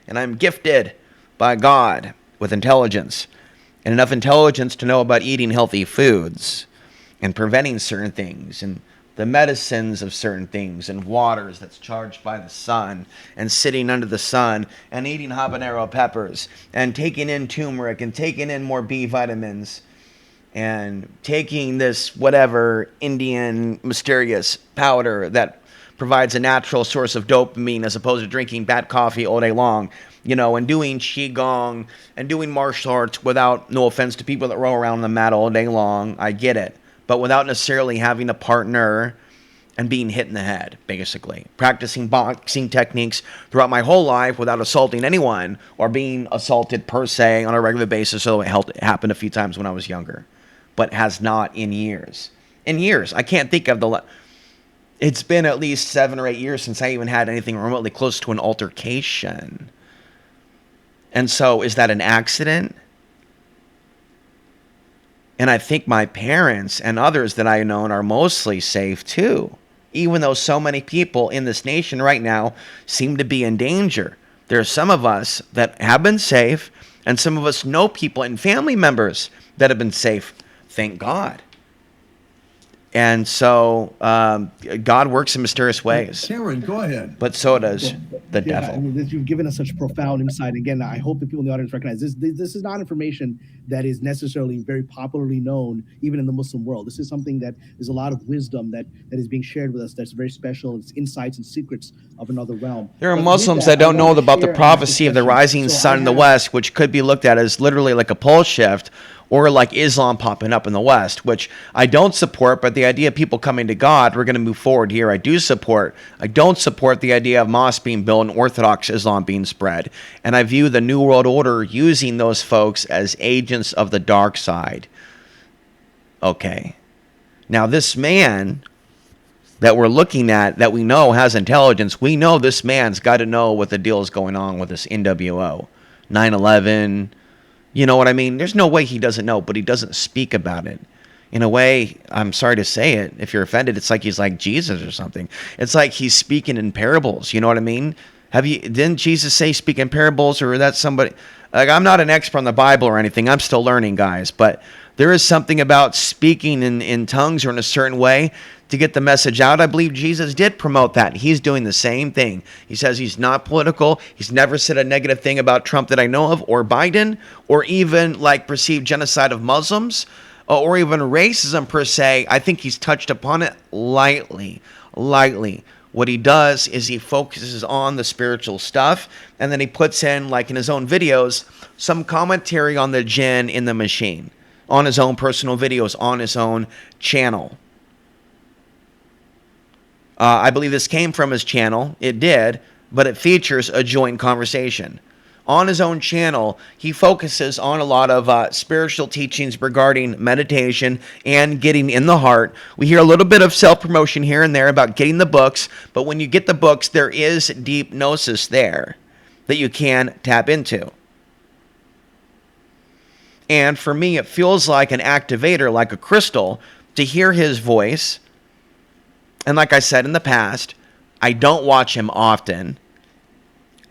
and I'm gifted by God with intelligence, and enough intelligence to know about eating healthy foods and preventing certain things, and the medicines of certain things, and waters that's charged by the sun, and sitting under the sun, and eating habanero peppers, and taking in turmeric, and taking in more B vitamins, and taking this whatever Indian mysterious powder that provides a natural source of dopamine as opposed to drinking bad coffee all day long, you know, and doing qigong and doing martial arts without, no offense to people that roll around on the mat all day long, I get it, but without necessarily having a partner and being hit in the head, basically. Practicing boxing techniques throughout my whole life without assaulting anyone or being assaulted per se on a regular basis, so it happened a few times when I was younger. But has not in years. In years. I can't think of it's been at least 7 or 8 years since I even had anything remotely close to an altercation. And so, is that an accident? And I think my parents and others that I know are mostly safe too. Even though so many people in this nation right now seem to be in danger. There are some of us that have been safe, and some of us know people and family members that have been safe. Thank God. And so God works in mysterious ways. Cameron, go ahead. But so does the Yeah, devil. I mean, you've given us such profound insight. Again, I hope that people in the audience recognize this. This is not information that is necessarily very popularly known, even in the Muslim world. This is something that is a lot of wisdom that is being shared with us. That's very special. It's insights and secrets of another realm. There are But Muslims with that don't I know want to about the share and ask prophecy a of the question. rising So sun in the West, which could be looked at as literally like a pole shift, or like Islam popping up in the West, which I don't support, but the idea of people coming to God, we're going to move forward here, I do support. I don't support the idea of mosques being built and Orthodox Islam being spread. And I view the New World Order using those folks as agents of the dark side. Okay. Now this man that we're looking at, that we know has intelligence, we know this man's got to know what the deal is going on with this NWO, 9/11, you know what I mean? There's no way he doesn't know, but he doesn't speak about it. In a way, I'm sorry to say it, if you're offended, it's like he's like Jesus or something. It's like he's speaking in parables, you know what I mean? Didn't Jesus say speak in parables, or that's somebody? Like, I'm not an expert on the Bible or anything. I'm still learning, guys, but there is something about speaking in tongues or in a certain way to get the message out. I believe Jesus did promote that. He's doing the same thing. He says he's not political. He's never said a negative thing about Trump that I know of, or Biden, or even like perceived genocide of Muslims, or even racism per se. I think he's touched upon it lightly. What he does is he focuses on the spiritual stuff, and then he puts in, like in his own videos, some commentary on the jinn in the machine, on his own personal videos, on his own channel. I believe this came from his channel. It did, but it features a joint conversation. On his own channel, he focuses on a lot of spiritual teachings regarding meditation and getting in the heart. We hear a little bit of self-promotion here and there about getting the books, but when you get the books, there is deep gnosis there that you can tap into. And for me, it feels like an activator, like a crystal, to hear his voice. And like I said in the past, I don't watch him often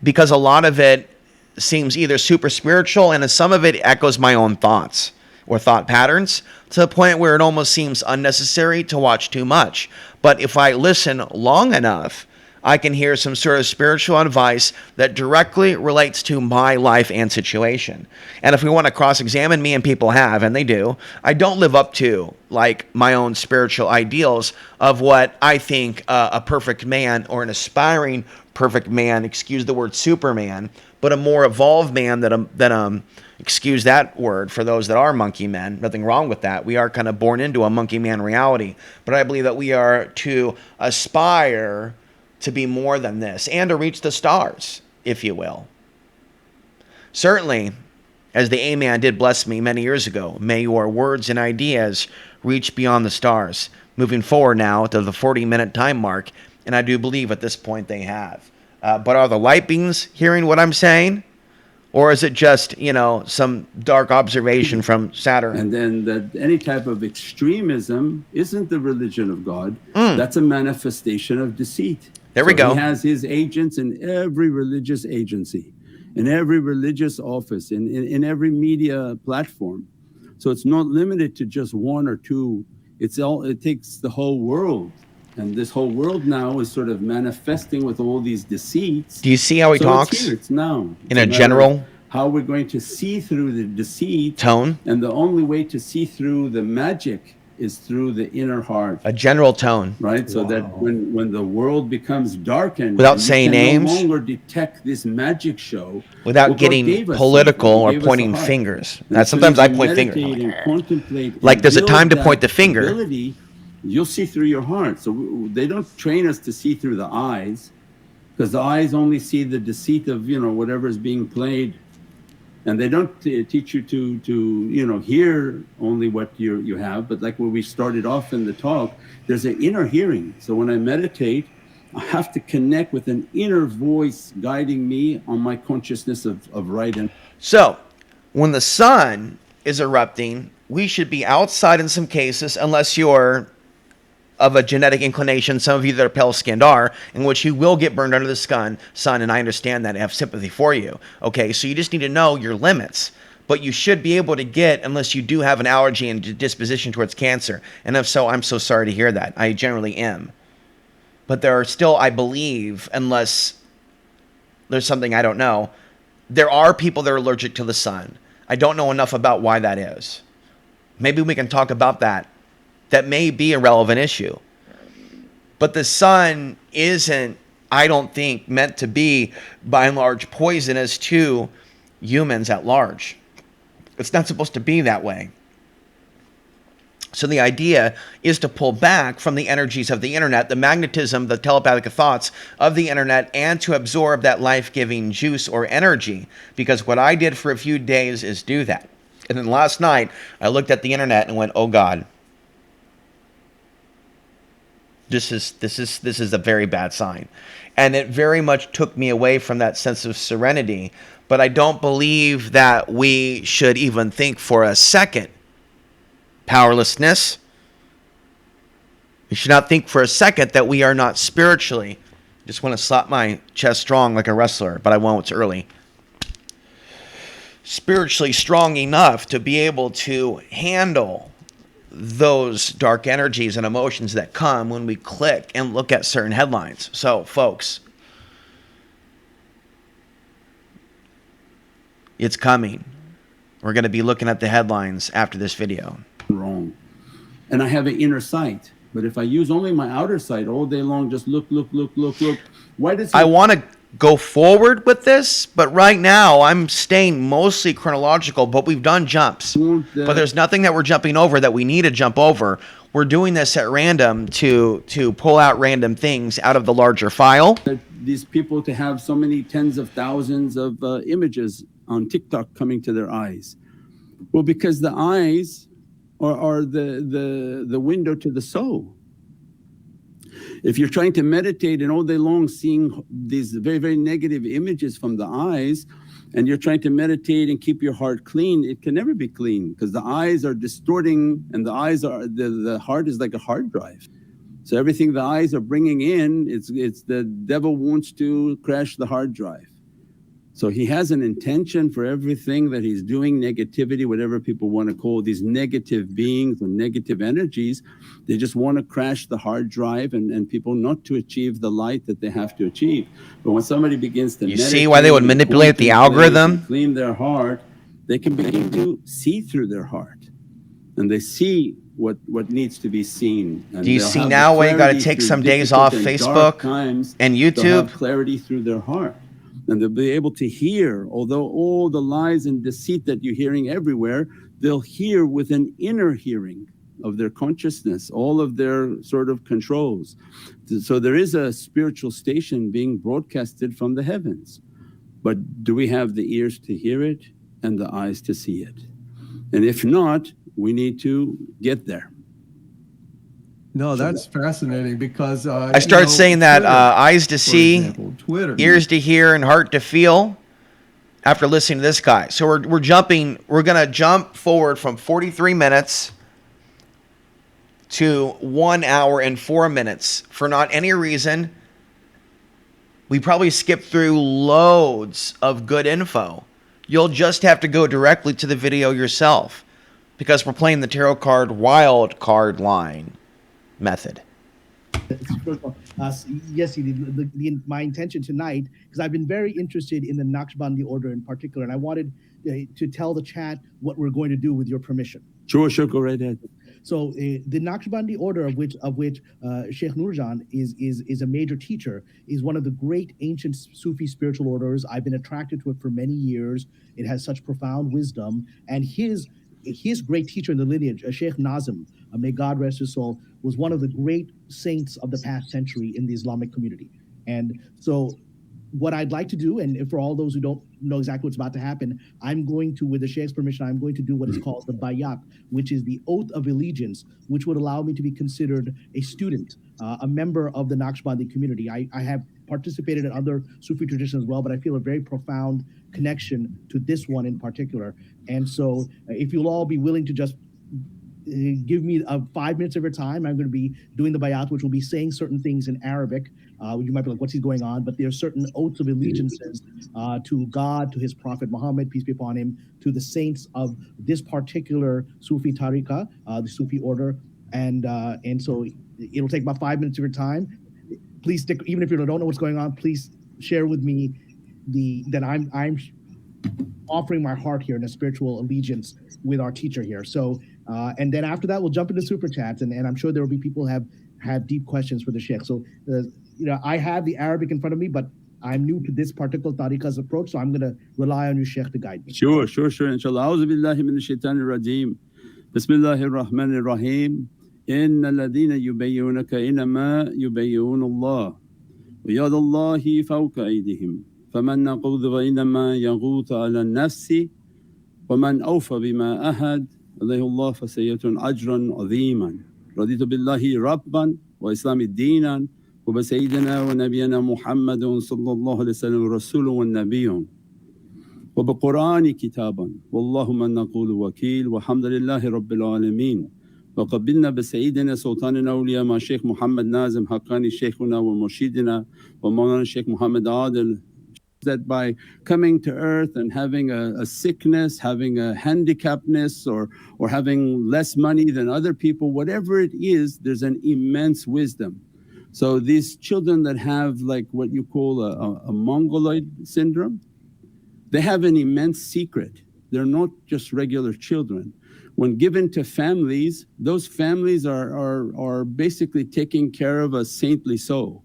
because a lot of it seems either super spiritual and some of it echoes my own thoughts or thought patterns to the point where it almost seems unnecessary to watch too much. But if I listen long enough, I can hear some sort of spiritual advice that directly relates to my life and situation. And if we want to cross-examine me, and people have, and they do, I don't live up to like my own spiritual ideals of what I think a perfect man or an aspiring perfect man, excuse the word Superman, but a more evolved man that excuse that word for those that are monkey men. Nothing wrong with that. We are kind of born into a monkey man reality. But I believe that we are to aspire to be more than this and to reach the stars, if you will. Certainly, as the A-Man did bless me many years ago, may your words and ideas reach beyond the stars. Moving forward now to the 40-minute time mark, and I do believe at this point they have. But are the light beings hearing what I'm saying? Or is it just, some dark observation from Saturn? And then that any type of extremism isn't the religion of God. That's a manifestation of deceit. There we go. He has his agents in every religious agency, in every religious office, in every media platform. So it's not limited to just one or two. It takes the whole world. And this whole world now is sort of manifesting with all these deceits. Do you see how he talks? It's here, it's now. In a general how we're going to see through the deceit tone. And the only way to see through the magic is through the inner heart. A general tone. Right? So that when the world becomes darkened, without saying names, no longer detect this magic show. Without getting political or pointing fingers. Sometimes I point fingers. Like there's a time to point the finger. You'll see through your heart. So they don't train us to see through the eyes, because the eyes only see the deceit of whatever is being played, and they don't teach you to hear only what you have. But like when we started off in the talk, there's an inner hearing. So when I meditate, I have to connect with an inner voice guiding me on my consciousness of right. And so when the sun is erupting, we should be outside in some cases, unless you're of a genetic inclination. Some of you that are pale-skinned are, in which you will get burned under the sun, and I understand that. I have sympathy for you. Okay, so you just need to know your limits. But you should be able to get, unless you do have an allergy and disposition towards cancer. And if so, I'm so sorry to hear that. I generally am. But there are still, I believe, unless there's something I don't know, there are people that are allergic to the sun. I don't know enough about why that is. Maybe we can talk about that. That may be a relevant issue. But the sun isn't, I don't think, meant to be, by and large, poisonous to humans at large. It's not supposed to be that way. So the idea is to pull back from the energies of the internet, the magnetism, the telepathic thoughts of the internet, and to absorb that life-giving juice or energy. Because what I did for a few days is do that. And then last night, I looked at the internet and went, oh God, This is a very bad sign. And it very much took me away from that sense of serenity. But I don't believe that we should even think for a second powerlessness. We should not think for a second that we are not spiritually. I just want to slap my chest strong like a wrestler, but I won't, it's early. Spiritually strong enough to be able to handle those dark energies and emotions that come when we click and look at certain headlines. So, folks, it's coming. We're going to be looking at the headlines after this video. Wrong. And I have an inner sight. But if I use only my outer sight all day long, just look. Why does I want to go forward with this, but right now I'm staying mostly chronological, but we've done jumps. But there's nothing that we're jumping over that we need to jump over. We're doing this at random to pull out random things out of the larger file. These people to have so many tens of thousands of images on TikTok coming to their eyes. Well, because the eyes are the window to the soul. If you're trying to meditate and all day long seeing these very, very negative images from the eyes, and you're trying to meditate and keep your heart clean, it can never be clean, because the eyes are distorting, and the heart is like a hard drive. So everything the eyes are bringing in, it's the devil wants to crash the hard drive. So he has an intention for everything that he's doing, negativity, whatever people want to call these negative beings or negative energies. They just want to crash the hard drive and people not to achieve the light that they have to achieve. But when somebody begins to see why they would manipulate the algorithm? Clean their heart, they can begin to see through their heart. And they see what needs to be seen. And do you see now why you got to take some days off Facebook and YouTube? Have clarity through their heart. And they'll be able to hear, although all the lies and deceit that you're hearing everywhere, they'll hear with an inner hearing of their consciousness, all of their sort of controls. So there is a spiritual station being broadcasted from the heavens. But do we have the ears to hear it and the eyes to see it? And if not, we need to get there. No, that's fascinating because I started saying that Twitter, eyes to see, example, Twitter, ears to hear, and heart to feel after listening to this guy. So we're going to jump forward from 43 minutes to 1 hour and 4 minutes for not any reason. We probably skipped through loads of good info. You'll just have to go directly to the video yourself because we're playing the tarot card wild card line method. Yes, my intention tonight, because I've been very interested in the Naqshbandi order in particular, and I wanted to tell the chat what we're going to do with your permission. Sure, go right ahead. So the Naqshbandi order, of which Sheikh Nurjan is a major teacher, is one of the great ancient Sufi spiritual orders. I've been attracted to it for many years. It has such profound wisdom, and his great teacher in the lineage, Sheikh Nazim, may God rest his soul, was one of the great saints of the past century in the Islamic community. And so what I'd like to do, and for all those who don't know exactly what's about to happen, I'm going to, with the Sheikh's permission, I'm going to do what is called the bayat, which is the oath of allegiance, which would allow me to be considered a student, a member of the Naqshbandi community. I have participated in other Sufi traditions as well, but I feel a very profound connection to this one in particular. And so if you'll all be willing to just give me 5 minutes of your time, I'm going to be doing the bayat, which will be saying certain things in Arabic. You might be like, what's he going on? But there are certain oaths of allegiances to God, to his prophet Muhammad, peace be upon him, to the saints of this particular Sufi tariqah, the Sufi order. And so it'll take about 5 minutes of your time. Please stick, even if you don't know what's going on, please share with me that I'm offering my heart here in a spiritual allegiance with our teacher here. So, and then after that, we'll jump into super chats, and I'm sure there will be people who have deep questions for the Sheikh. So, I have the Arabic in front of me, but I'm new to this particular tariqah's approach, so I'm going to rely on you, Sheikh, to guide me. Sure. Inshallah. A'udhu billahi minash shaitanir rajim. Bismillahir rahmanir rahim. Inna alladhina yubayyunaka inma yubayyun Allah. Wa yadallahi fawqa aydihim. فمن نقض فإنما يغوث على النفس ومن أوفى بما أهد عليه الله فسيؤتى أجرا عظيما رضيت بالله ربا وإسلام دينا وبسيدنا ونبينا محمد صلى الله عليه وسلم رسول والنبي وبقرآن كتابا والله من نقول وكيل والحمد لله رب العالمين وقبلنا بسيدنا سلطان الأولياء مع شيخ محمد نازم حقاني شيخنا ومرشدنا ومولانا الشيخ محمد عادل, that by coming to earth and having a sickness, having a handicapness, or having less money than other people, whatever it is, there's an immense wisdom. So these children that have like what you call a mongoloid syndrome, they have an immense secret. They're not just regular children. When given to families, those families are basically taking care of a saintly soul.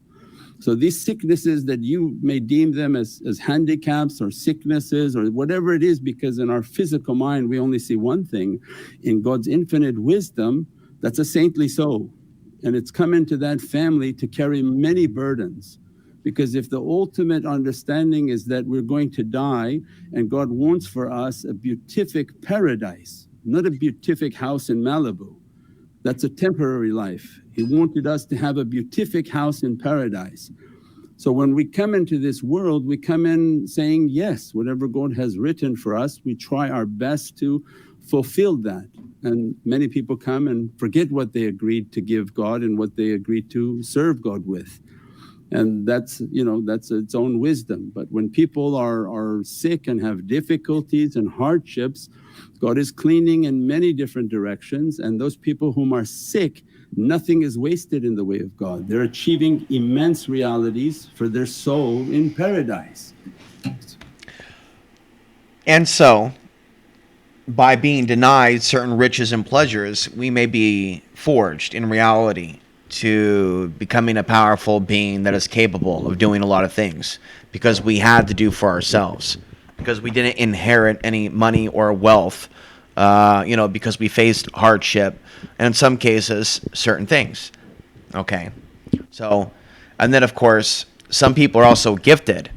So these sicknesses that you may deem them as handicaps or sicknesses or whatever it is, because in our physical mind we only see one thing, in God's infinite wisdom, that's a saintly soul. And it's come into that family to carry many burdens. Because if the ultimate understanding is that we're going to die and God wants for us a beatific paradise, not a beatific house in Malibu, that's a temporary life. He wanted us to have a beatific house in paradise. So when we come into this world, we come in saying, yes, whatever God has written for us, we try our best to fulfilled that. And many people come and forget what they agreed to give God and what they agreed to serve God with. And that's its own wisdom. But when people are sick and have difficulties and hardships, God is cleaning in many different directions. And those people whom are sick, nothing is wasted in the way of God. They're achieving immense realities for their soul in paradise. And so, by being denied certain riches and pleasures, we may be forged in reality to becoming a powerful being that is capable of doing a lot of things because we had to do for ourselves, because we didn't inherit any money or wealth, because we faced hardship and in some cases certain things. Okay. So, and then of course, some people are also gifted,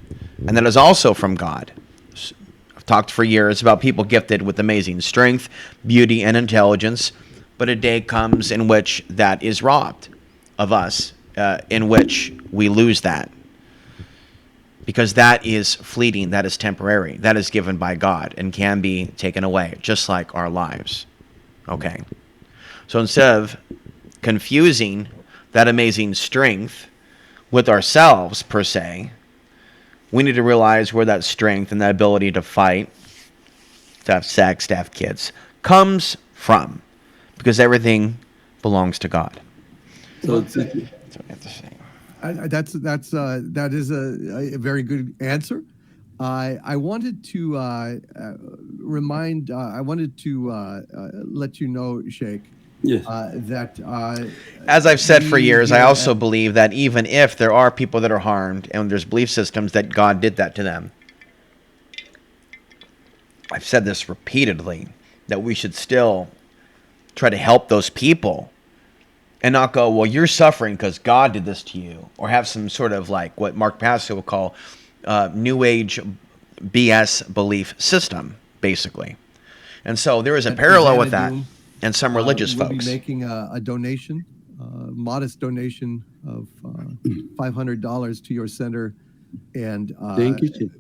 and that is also from God. I've talked for years about people gifted with amazing strength, beauty, and intelligence, but a day comes in which that is robbed of us, in which we lose that. Because that is fleeting, that is temporary, that is given by God and can be taken away, just like our lives. Okay. So instead of confusing that amazing strength with ourselves, per se, we need to realize where that strength and that ability to fight, to have sex, to have kids, comes from. Because everything belongs to God. So That's what I have to say. That is a very good answer. I wanted to let you know, Sheikh, yes. that as I've said for years, I here also at- believe that even if there are people that are harmed and there's belief systems that God did that to them, I've said this repeatedly, that we should still try to help those people and not go, well, you're suffering because God did this to you, or have some sort of like what Mark Pastor would call New Age BS belief system, basically. And so there is a parallel with that and some religious will folks. be making a donation, modest donation of $500 to your center. And Thank you, Chief.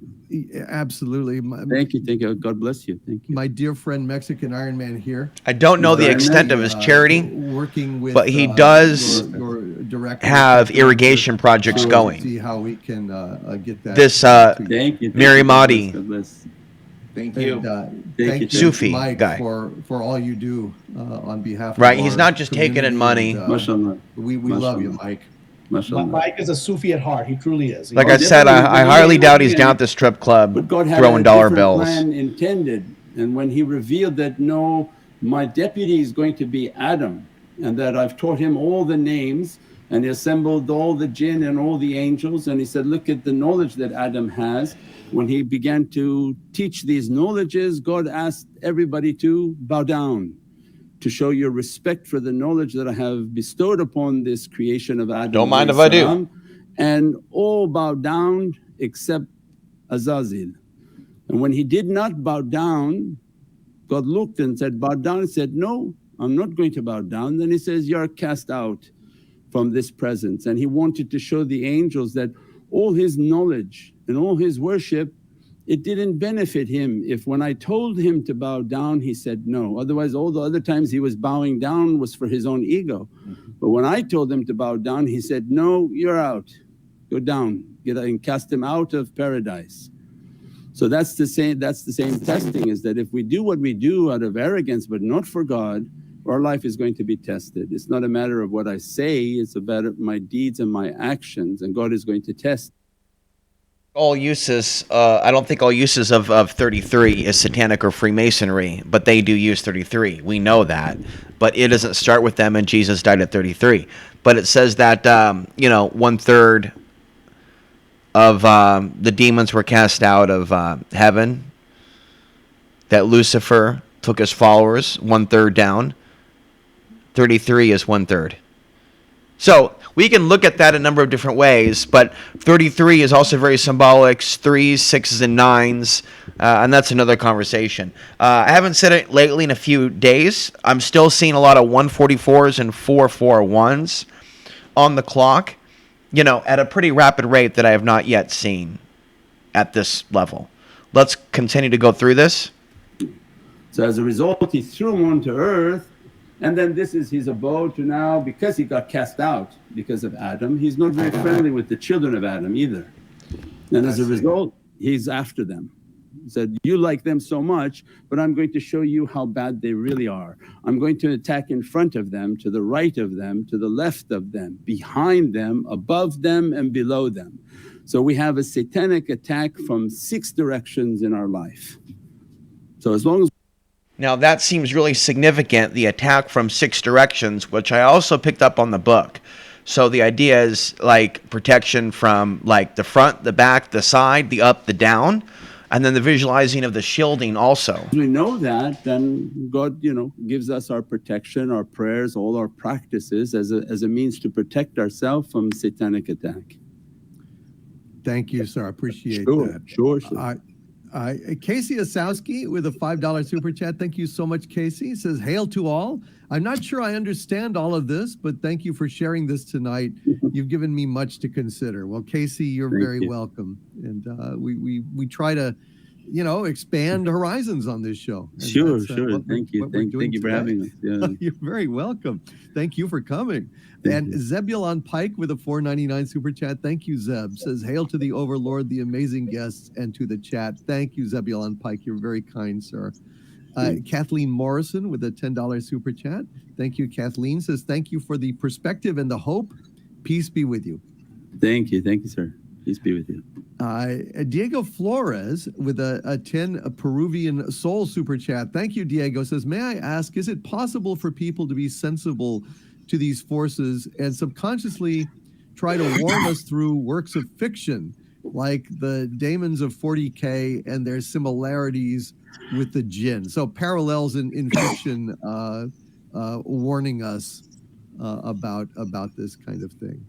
Absolutely. Thank you. God bless you. Thank you. My dear friend, Mexican Iron Man here. I don't know the Very extent of nice. his charity, Working with, but he does your director, have Tucker, irrigation projects to going. See how we can get that. This Thank you. Mary God Mahdi. bless. Thank you. Thank you, Sufi Mike, guy. for all you do on behalf Right, of he's our not just taking in money. community, Mashallah. we love you, Mike. Mashallah. Mike is a Sufi at heart. He truly is. Like Oh, I said, I definitely. highly doubt he's down at the strip club But God had throwing a dollar different bills. plan intended. And when he revealed that, no, my deputy is going to be Adam, and that I've taught him all the names, and he assembled all the jinn and all the angels, and he said, look at the knowledge that Adam has. When he began to teach these knowledges, God asked everybody to bow down, to show your respect for the knowledge that I have bestowed upon this creation of Adam. Don't mind if I do. And all bowed down except Azazil. And when he did not bow down, God looked and said, bow down. He said, no, I'm not going to bow down. Then he says, you're cast out from this presence. And he wanted to show the angels that all his knowledge and all his worship, it didn't benefit him if when I told him to bow down, he said no. Otherwise, all the other times he was bowing down was for his own ego. But when I told him to bow down, he said, no, you're out. Go down, get and cast him out of paradise. So that's the same testing, is that if we do what we do out of arrogance but not for God, our life is going to be tested. It's not a matter of what I say, it's about my deeds and my actions, and God is going to test. All uses, I don't think all uses of 33 is satanic or Freemasonry, but they do use 33. We know that, but it doesn't start with them, and Jesus died at 33. But it says that 1/3 of the demons were cast out of heaven. That Lucifer took his followers 1/3 down. 33 is 1/3. So we can look at that a number of different ways, but 33 is also very symbolic. 3s, 6s, and 9s, and that's another conversation. I haven't said it lately in a few days. I'm still seeing a lot of 144s and 441s on the clock, at a pretty rapid rate that I have not yet seen at this level. Let's continue to go through this. So as a result, he threw him onto earth, and then this is his abode to now, because he got cast out because of Adam, he's not very friendly with the children of Adam either. And as a result, he's after them. He said, you like them so much, but I'm going to show you how bad they really are. I'm going to attack in front of them, to the right of them, to the left of them, behind them, above them and below them. So we have a satanic attack from 6 directions in our life. So as long as Now that seems really significant, the attack from 6 directions, which I also picked up on the book. So the idea is like protection from like the front, the back, the side, the up, the down, and then the visualizing of the shielding also. we know that, then God, gives us our protection, our prayers, all our practices as a means to protect ourselves from satanic attack. Thank you, sir. I appreciate Sure, that. sure. Casey Asowski with a $5 super chat. Thank you so much, Casey. It says, hail to all. I'm not sure I understand all of this, but thank you for sharing this tonight. You've given me much to consider. Well, Casey, you're very welcome. And we try to, expand horizons on this show. And Sure. Thank you. Thank you for having us. Yeah. You're very welcome. Thank you for coming. And Zebulon Pike with a $4.99 super chat. Thank you, Zeb. Says, hail to the overlord, the amazing guests, and to the chat. Thank you, Zebulon Pike. You're very kind, sir. Kathleen Morrison with a $10 super chat. Thank you, Kathleen. Says, thank you for the perspective and the hope. Peace be with you. Thank you, sir. Peace be with you. Diego Flores with a 10 Peruvian soul super chat. Thank you, Diego. Says, may I ask, is it possible for people to be sensible to these forces and subconsciously try to warn us through works of fiction like the Daemons of 40K and their similarities with the jinn? So parallels in fiction warning us about this kind of thing.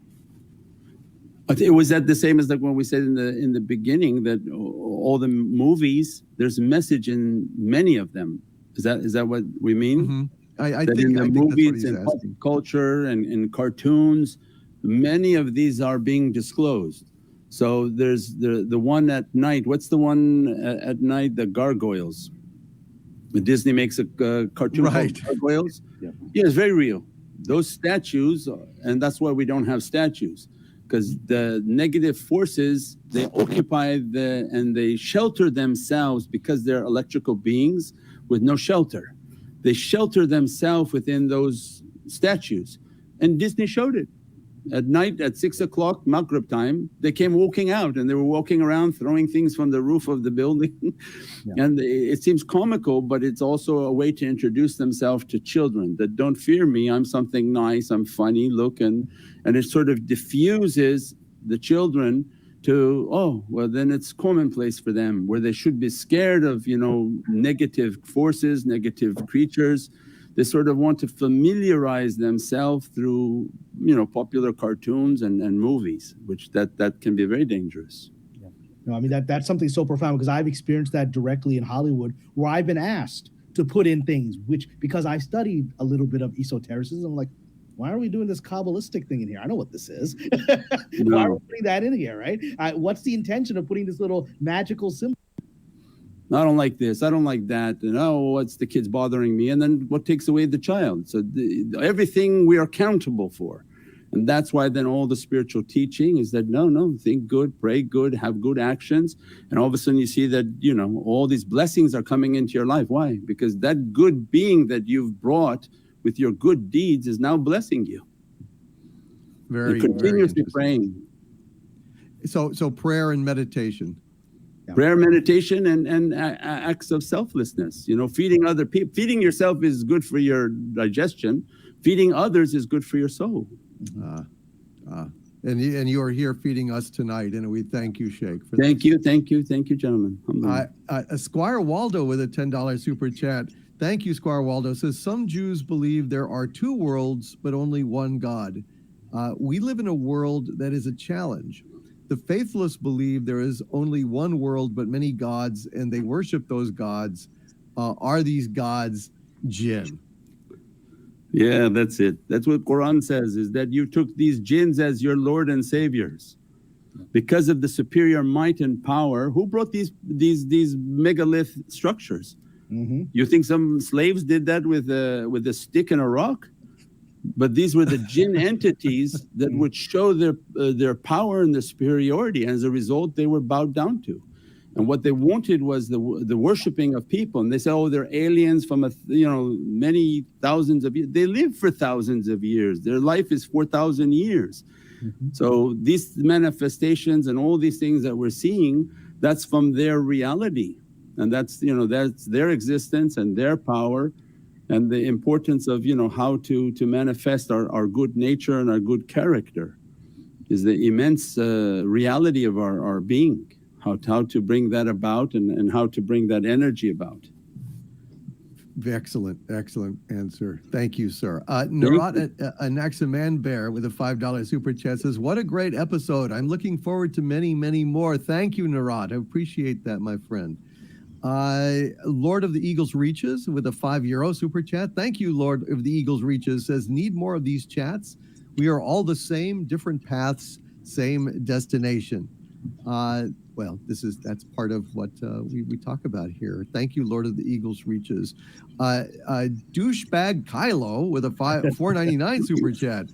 Was that the same as like when we said in the beginning that all the movies, there's a message in many of them? Is that what we mean? Mm-hmm. I think think in the that's what movies he's and pop asking. culture and cartoons, many of these are being disclosed. So there's the one at night. What's the one at night? The gargoyles. Disney makes a cartoon called Gargoyles. Yeah, it's very real. Those statues, and that's why we don't have statues, because the negative forces, they occupy and they shelter themselves because they're electrical beings with no shelter. They shelter themselves within those statues. And Disney showed it. At night, at 6 o'clock, Maghrib time, they came walking out and they were walking around throwing things from the roof of the building. Yeah. And it seems comical, but it's also a way to introduce themselves to children that don't fear me. I'm something nice, I'm funny, look. And it sort of diffuses the children to, oh, well, then it's commonplace for them, where they should be scared of, negative forces, negative creatures. They sort of want to familiarize themselves through, popular cartoons and movies, which that can be very dangerous. Yeah. No, I mean, that's something so profound, because I've experienced that directly in Hollywood, where I've been asked to put in things, because I studied a little bit of esotericism, I'm like, why are we doing this Kabbalistic thing in here? I know what this is. No. Why are we putting that in here, right? What's the intention of putting this little magical symbol? I don't like this, I don't like that, and what's the kid's bothering me? And then what takes away the child? So everything we are accountable for. And that's why then all the spiritual teaching is that, no, think good, pray good, have good actions. And all of a sudden you see that, all these blessings are coming into your life. Why? Because that good being that you've brought with your good deeds is now blessing you. You're continuously praying. So prayer and meditation. Yeah. Prayer, meditation, and acts of selflessness. Feeding other people. Feeding yourself is good for your digestion. Feeding others is good for your soul. And you are here feeding us tonight, and we thank you, Sheikh. Thank you, gentlemen. Squire Waldo with a $10 super chat. Thank you, Squire Waldo. Says, some Jews believe there are 2 worlds, but only one God. We live in a world that is a challenge. The faithless believe there is only one world, but many gods, and they worship those gods. Are these gods jinn? Yeah, that's it. That's what Quran says, is that you took these jinns as your Lord and Saviors. Because of the superior might and power, who brought these megalith structures? You think some slaves did that with a stick and a rock? But these were the jinn entities that would show their power and their superiority. And as a result, they were bowed down to. And what they wanted was the worshiping of people. And they said, oh, they're aliens from many thousands of years. They live for thousands of years. Their life is 4,000 years. So these manifestations and all these things that we're seeing, that's from their reality. And that's their existence and their power. And the importance of how to manifest our good nature and our good character is the immense reality of our being, how to bring that about and how to bring that energy about. Excellent answer. Thank you, sir. Narat Anaxaman Bear with a $5 super chat says, what a great episode. I'm looking forward to many, many more. Thank you, Narat. I appreciate that, my friend. Lord of the Eagles Reaches with a €5 super chat. Thank you, Lord of the Eagles Reaches. Says, need more of these chats. We are all the same, different paths, same destination. Well, that's part of what we talk about here. Thank you, Lord of the Eagles Reaches. Douchebag Kylo with a $4.99 super chat,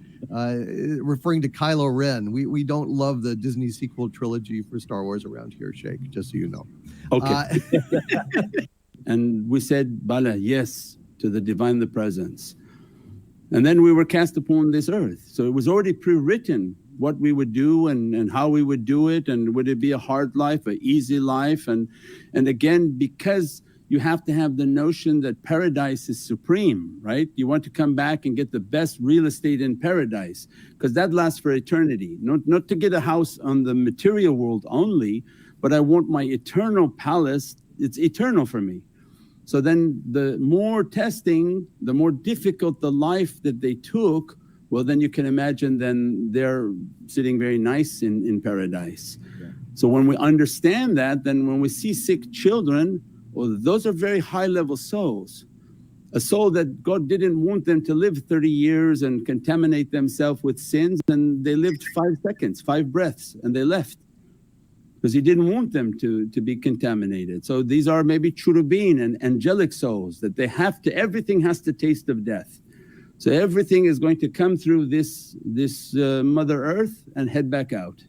referring to Kylo Ren. We don't love the Disney sequel trilogy for Star Wars around here, Sheikh, just so you know. Okay. And we said, Bala, yes, to the divine, the presence. And then we were cast upon this earth. So it was already pre-written what we would do and how we would do it, and would it be a hard life, an easy life? And again, because you have to have the notion that paradise is supreme, right? You want to come back and get the best real estate in paradise, because that lasts for eternity. Not to get a house on the material world only, but I want my eternal palace. It's eternal for me. So then the more testing, the more difficult the life that they took, well, then you can imagine then they're sitting very nice in paradise. Yeah. So when we understand that, then when we see sick children, well, those are very high-level souls. A soul that God didn't want them to live 30 years and contaminate themselves with sins, and they lived 5 seconds, 5 breaths, and they left. Because he didn't want them to be contaminated. So these are maybe cherubim and angelic souls that everything has to taste of death. So everything is going to come through this Mother Earth and head back out.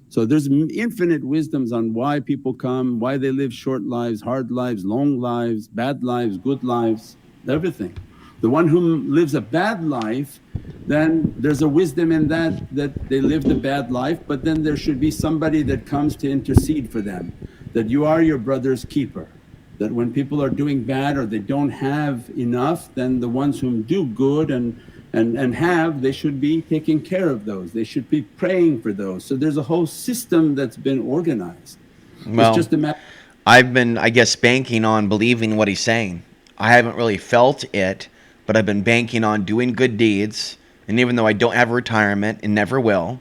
So there's infinite wisdoms on why people come, why they live short lives, hard lives, long lives, bad lives, good lives, everything. The one who lives a bad life, then there's a wisdom in that they lived a bad life, but then there should be somebody that comes to intercede for them, that you are your brother's keeper. That when people are doing bad or they don't have enough, then the ones who do good and have, they should be taking care of those. They should be praying for those. So there's a whole system that's been organized. Well, it's just a matter. I've been, I guess, banking on believing what he's saying. I haven't really felt it, but I've been banking on doing good deeds. And even though I don't have retirement and never will,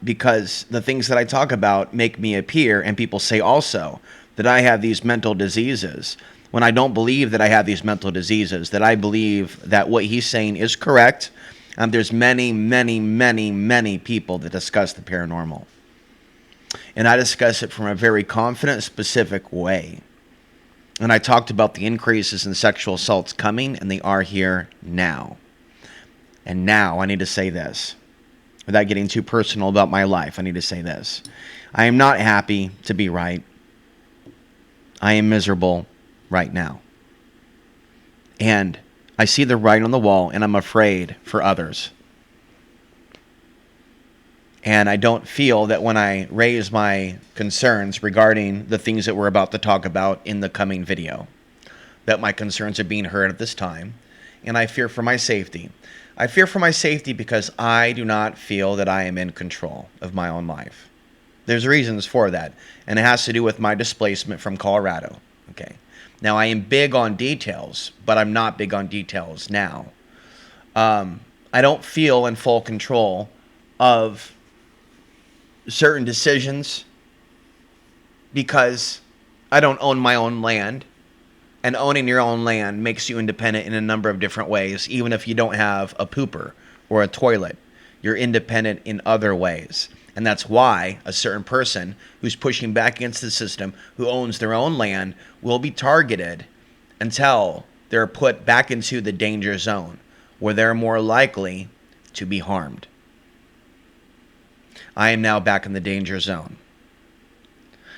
because the things that I talk about make me appear, and people say also that I have these mental diseases, when I don't believe that I have these mental diseases, that I believe that what he's saying is correct. There's many, many, many, many people that discuss the paranormal. And I discuss it from a very confident, specific way. And I talked about the increases in sexual assaults coming, and they are here now. And now I need to say this, without getting too personal about my life, I need to say this. I am not happy to be right. I am miserable right now. And I see the writing on the wall, and I'm afraid for others. And I don't feel that when I raise my concerns regarding the things that we're about to talk about in the coming video, that my concerns are being heard at this time. And I fear for my safety. I fear for my safety because I do not feel that I am in control of my own life. There's reasons for that, and it has to do with my displacement from Colorado. Okay. Now, I am big on details, but I'm not big on details now. I don't feel in full control of certain decisions because I don't own my own land. And owning your own land makes you independent in a number of different ways, even if you don't have a pooper or a toilet. You're independent in other ways. And that's why a certain person who's pushing back against the system, who owns their own land, will be targeted until they're put back into the danger zone where they're more likely to be harmed. I am now back in the danger zone.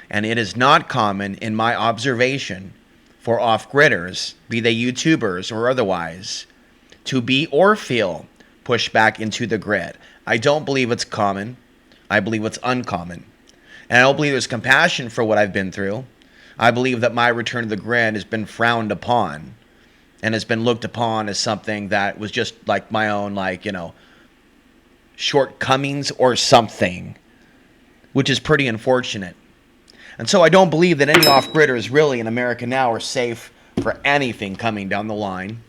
And it is not common in my observation for off-gridders, be they YouTubers or otherwise, to be or feel pushed back into the grid. I don't believe it's common. I believe it's uncommon. And I don't believe there's compassion for what I've been through. I believe that my return to the grid has been frowned upon and has been looked upon as something that was just like my own, shortcomings or something, which is pretty unfortunate. And so I don't believe that any off-gridders really in America now are safe for anything coming down the line,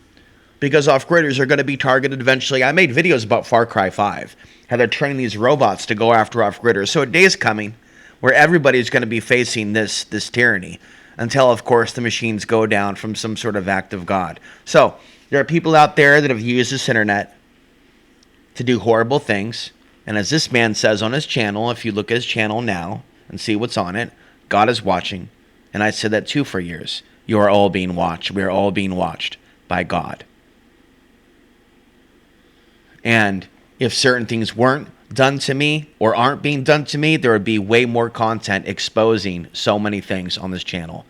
because off-gridders are going to be targeted eventually. I made videos about Far Cry 5, how they're training these robots to go after off-gridders. So a day is coming where everybody's going to be facing this tyranny until, of course, the machines go down from some sort of act of God. So there are people out there that have used this internet to do horrible things. And as this man says on his channel, if you look at his channel now and see what's on it, God is watching. And I said that too for years. You are all being watched. We are all being watched by God. And if certain things weren't done to me or aren't being done to me, there would be way more content exposing so many things on this channel.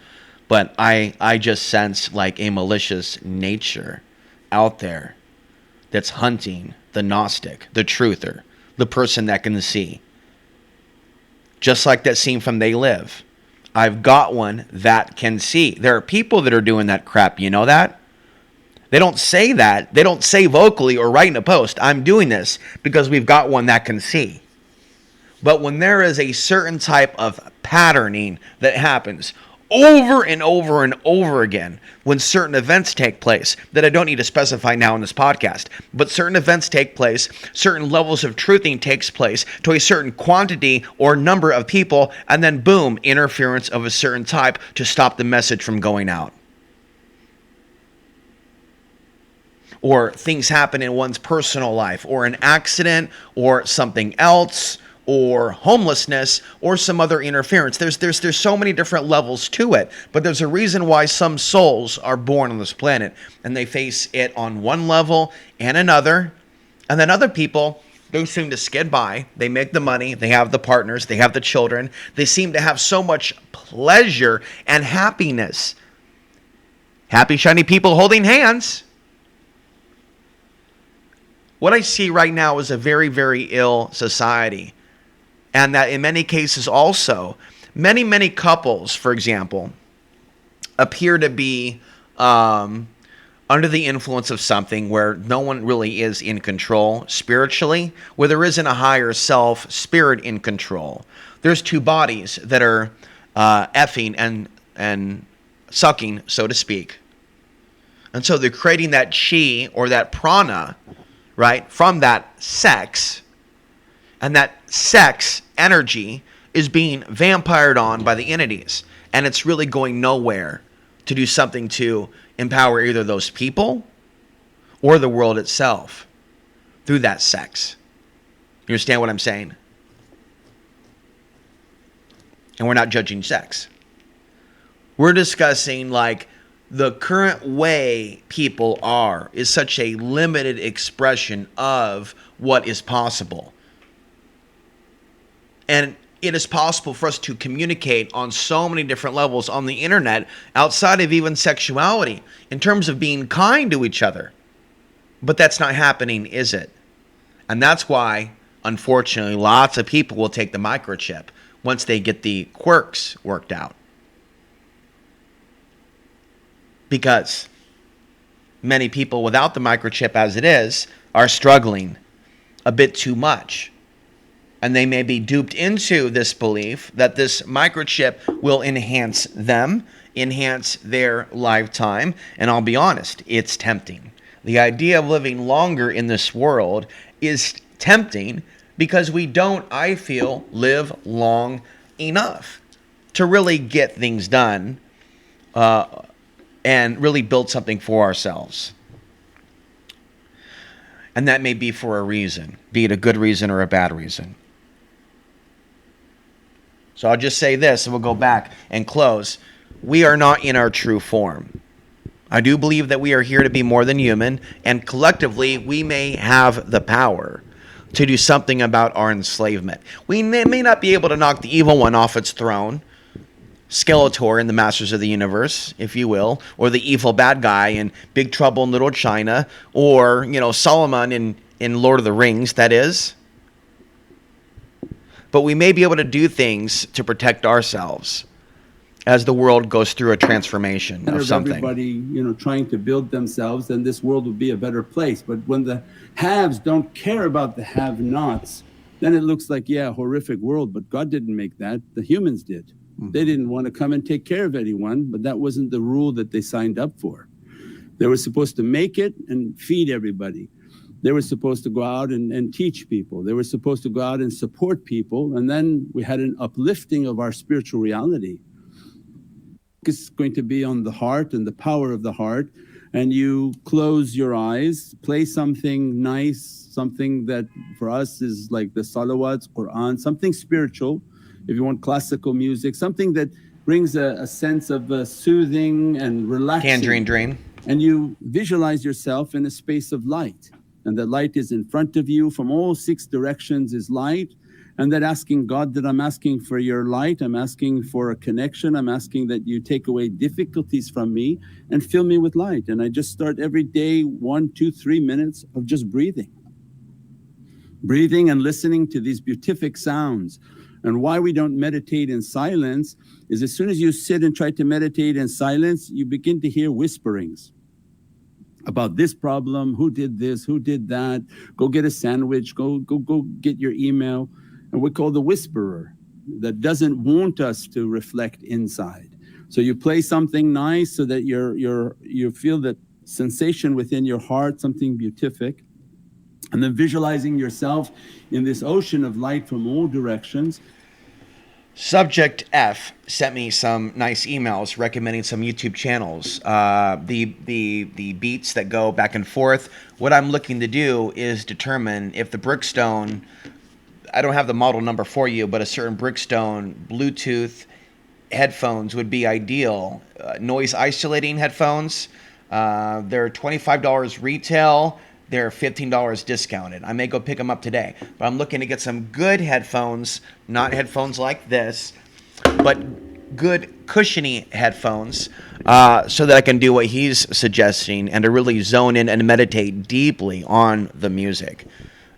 But I just sense like a malicious nature out there that's hunting the Gnostic, the truther, the person that can see. Just like that scene from They Live. I've got one that can see. There are people that are doing that crap. You know that? They don't say that. They don't say vocally or write in a post, I'm doing this because we've got one that can see. But when there is a certain type of patterning that happens over and over and over again, when certain events take place that I don't need to specify now in this podcast, but certain events take place, certain levels of truthing takes place to a certain quantity or number of people, and then boom, interference of a certain type to stop the message from going out. Or things happen in one's personal life, or an accident, or something else, or homelessness, or some other interference. There's so many different levels to it, but there's a reason why some souls are born on this planet, and they face it on one level and another, and then other people, they seem to skid by. They make the money, they have the partners, they have the children, they seem to have so much pleasure and happiness. Happy, shiny people holding hands. What I see right now is a very, very ill society. And that in many cases also, many couples, for example, appear to be under the influence of something where no one really is in control spiritually, where there isn't a higher self spirit in control. There's two bodies that are effing and sucking, so to speak. And so they're creating that chi or that prana, right, from that sex, and that sex energy is being vampired on by the entities, and it's really going nowhere to do something to empower either those people or the world itself through that sex. You understand what I'm saying? And we're not judging sex. We're discussing like the current way people are is such a limited expression of what is possible. And it is possible for us to communicate on so many different levels on the internet outside of even sexuality in terms of being kind to each other. But that's not happening, is it? And that's why, unfortunately, lots of people will take the microchip once they get the quirks worked out. Because many people without the microchip as it is are struggling a bit too much. And they may be duped into this belief that this microchip will enhance them, enhance their lifetime. And I'll be honest, it's tempting. The idea of living longer in this world is tempting because we don't, I feel, live long enough to really get things done and really build something for ourselves. And that may be for a reason, be it a good reason or a bad reason. So I'll just say this, and we'll go back and close. We are not in our true form. I do believe that we are here to be more than human, and collectively we may have the power to do something about our enslavement. We may not be able to knock the evil one off its throne, Skeletor in the Masters of the Universe, if you will, or the evil bad guy in Big Trouble in Little China, or, Solomon in Lord of the Rings, that is. But we may be able to do things to protect ourselves as the world goes through a transformation of something. Everybody, trying to build themselves, then this world will be a better place. But when the haves don't care about the have-nots, then it looks like, a horrific world. But God didn't make that. The humans did. They didn't want to come and take care of anyone, but that wasn't the rule that they signed up for. They were supposed to make it and feed everybody. They were supposed to go out and teach people. They were supposed to go out and support people. And then we had an uplifting of our spiritual reality. It's going to be on the heart and the power of the heart. And you close your eyes, play something nice, something that for us is like the salawats, Quran, something spiritual. If you want classical music, something that brings a sense of soothing and relaxing. Tangerine Dream. And you visualize yourself in a space of light. And the light is in front of you. From all 6 directions is light. And then asking God that I'm asking for your light. I'm asking for a connection. I'm asking that you take away difficulties from me and fill me with light. And I just start every day 1, 2, 3 minutes of just breathing. Breathing and listening to these beatific sounds. And why we don't meditate in silence is as soon as you sit and try to meditate in silence, you begin to hear whisperings about this problem, who did this, who did that, go get a sandwich, go get your email. And we call the whisperer that doesn't want us to reflect inside. So you play something nice so that you feel that sensation within your heart, something beatific. And then visualizing yourself in this ocean of light from all directions. Subject F sent me some nice emails recommending some YouTube channels. The beats that go back and forth. What I'm looking to do is determine if the Brickstone, I don't have the model number for you, but a certain Brickstone Bluetooth headphones would be ideal. Noise isolating headphones. They're $25 retail. They're $15 discounted. I may go pick them up today. But I'm looking to get some good headphones, not headphones like this, but good cushiony headphones so that I can do what he's suggesting and to really zone in and meditate deeply on the music.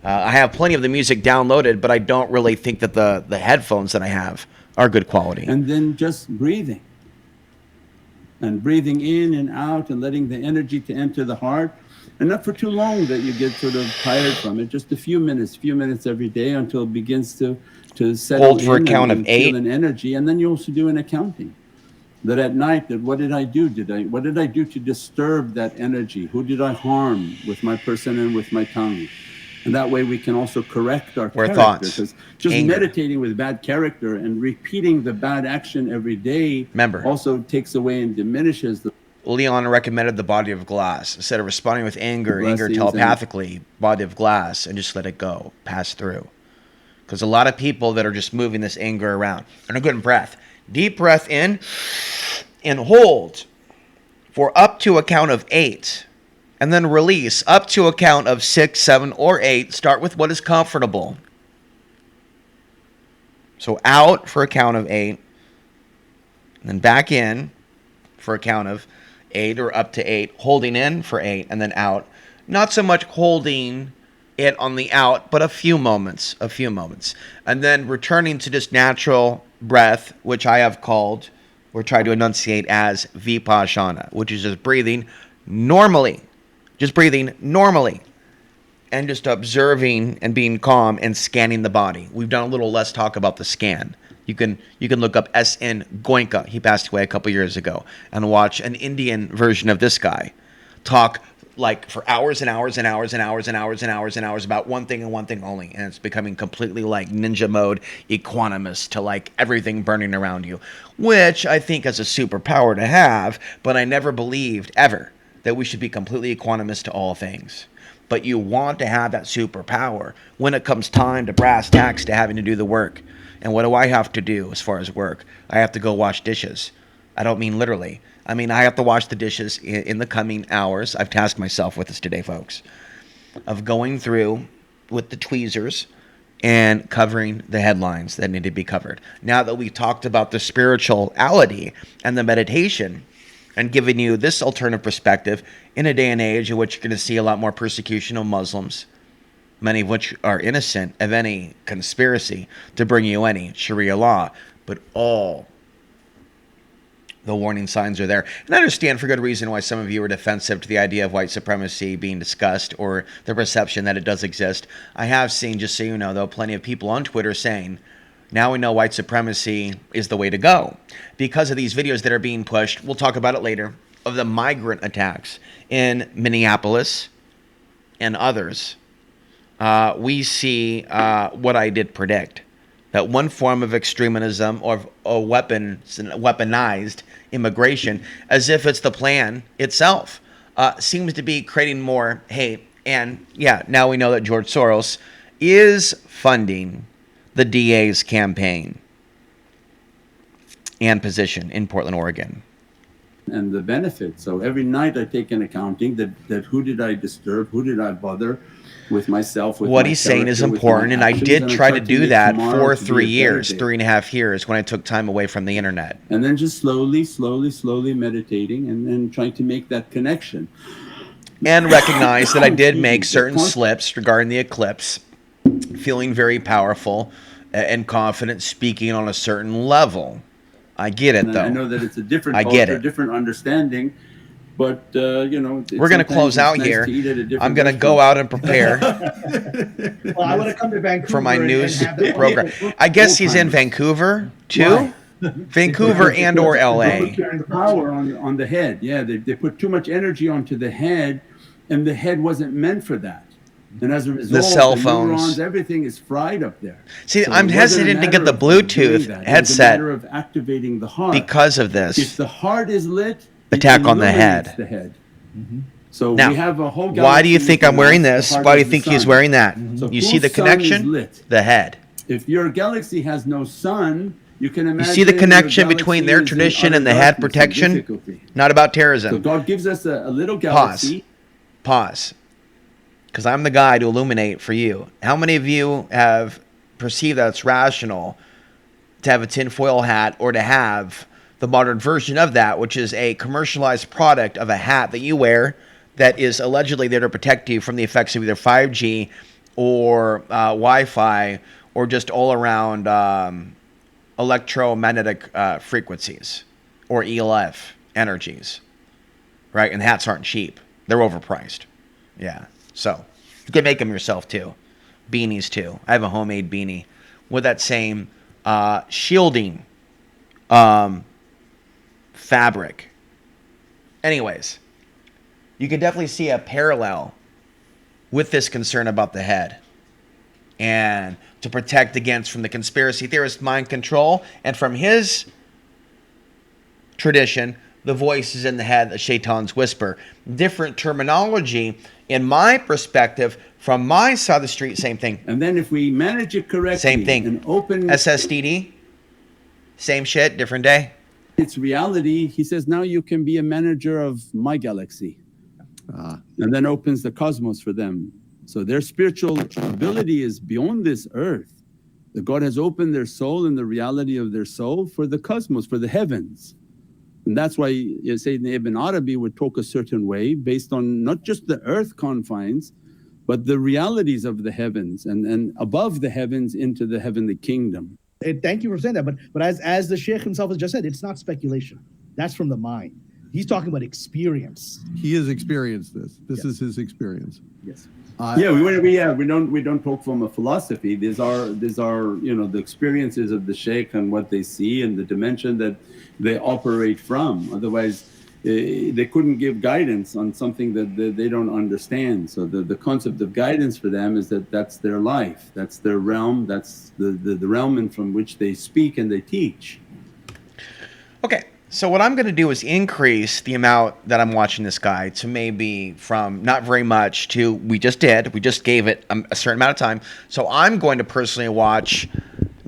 I have plenty of the music downloaded, but I don't really think that the headphones that I have are good quality. And then just breathing. And breathing in and out and letting the energy to enter the heart. And not for too long that you get sort of tired from it. Just a few minutes every day until it begins to settle Hold for a count of 8. Feel an energy. And then you also do an accounting. That at night, that what did I do? What did I do to disturb that energy? Who did I harm with my person and with my tongue? And that way we can also correct our character. Thoughts, because just anger. meditating with bad character and repeating the bad action every day also takes away and diminishes the... Leon recommended the body of glass. Instead of responding with anger telepathically, body of glass, and just let it go, pass through. Because a lot of people that are just moving this anger around. And a good breath. Deep breath in and hold for up to a count of 8. And then release up to a count of 6, 7, or 8. Start with what is comfortable. So out for a count of 8. And then back in for a count of 8 or up to 8, holding in for 8 and then out. Not so much holding it on the out, but a few moments. And then returning to just natural breath, which I have called or tried to enunciate as vipassana, which is just breathing normally. And just observing and being calm and scanning the body. We've done a little less talk about the scan. You can look up S.N. Goenka. He passed away a couple years ago, and watch an Indian version of this guy talk like for hours and hours about one thing and one thing only, and it's becoming completely like ninja mode, equanimous to like everything burning around you, which I think is a superpower to have. But I never believed ever that we should be completely equanimous to all things. But you want to have that superpower when it comes time to brass tacks to having to do the work. And what do I have to do as far as work? I have to go wash dishes. I don't mean literally. I mean, I have to wash the dishes in the coming hours. I've tasked myself with this today, folks, of going through with the tweezers and covering the headlines that need to be covered. Now that we talked about the spirituality and the meditation and giving you this alternative perspective in a day and age in which you're going to see a lot more persecution of Muslims, many of which are innocent of any conspiracy to bring you any Sharia law, but all the warning signs are there. And I understand for good reason why some of you are defensive to the idea of white supremacy being discussed or the perception that it does exist. I have seen, just so you know, though, plenty of people on Twitter saying, now we know white supremacy is the way to go. Because of these videos that are being pushed, we'll talk about it later, of the migrant attacks in Minneapolis and others, we see what I did predict. That one form of extremism or weaponized immigration, as if it's the plan itself, seems to be creating more hate. And yeah, now we know that George Soros is funding the DA's campaign and position in Portland, Oregon. And the benefit. So every night I take an accounting that who did I disturb, who did I bother with myself. With what my he's saying is important, and I did try to do that for 3 years, 3.5 years, when I took time away from the internet. And then just slowly meditating and then trying to make that connection. And recognize that I did make certain slips regarding the eclipse, feeling very powerful and confident, speaking on a certain level. I get it, though. I know that it's a different culture, different understanding. But, you know, we're going to close out here. I'm going to go out and prepare well, I want to come to Vancouver for my news program. I guess he's in Vancouver, too? Right. Vancouver and or LA. Power on the head. Yeah, they put too much energy onto the head, and the head wasn't meant for that. And as a result, the cell phones, neurons, everything is fried up there. See, so I'm hesitant to get the Bluetooth headset of activating the heart. Because of this. If the heart is lit, attack on the head. Mm-hmm. So now, we have a whole why do you think I'm wearing this? Why do you think he's wearing that? Mm-hmm. So you see the connection? The head. If your galaxy has no sun, you can imagine. You see the connection between their tradition and the head protection? Not about terrorism. So God gives us a little galaxy. Pause. Because I'm the guy to illuminate for you. How many of you have perceived that it's rational to have a tinfoil hat or to have the modern version of that, which is a commercialized product of a hat that you wear that is allegedly there to protect you from the effects of either 5G or Wi-Fi or just all around electromagnetic frequencies or ELF energies, right? And hats aren't cheap. They're overpriced. Yeah. So you can make them yourself too. Beanies too. I have a homemade beanie with that same shielding fabric. Anyways, you can definitely see a parallel with this concern about the head and to protect against from the conspiracy theorist mind control, and from his tradition, the voice is in the head, the shaitan's whisper. Different terminology. In my perspective, from my side of the street, same thing. And then if we manage it correctly, same thing. And open SSDD, same shit, different day. It's reality. He says, now you can be a manager of my galaxy. And then opens the cosmos for them. So their spiritual ability is beyond this earth. That God has opened their soul and the reality of their soul for the cosmos, for the heavens. And that's why Sayyidina Ibn Arabi would talk a certain way based on not just the earth confines, but the realities of the heavens and above the heavens into the heavenly kingdom. Thank you for saying that. But as the Sheikh himself has just said, it's not speculation. That's from the mind. He's talking about experience. He has experienced this. This is his experience. Yes. We don't talk from a philosophy. These are the experiences of the Sheikh and what they see and the dimension that they operate from. Otherwise, they couldn't give guidance on something that they don't understand. So the concept of guidance for them is that's their life, that's their realm, that's the realm from which they speak and they teach. Okay. So what I'm going to do is increase the amount that I'm watching this guy to maybe from not very much to we just gave it a certain amount of time. So I'm going to personally watch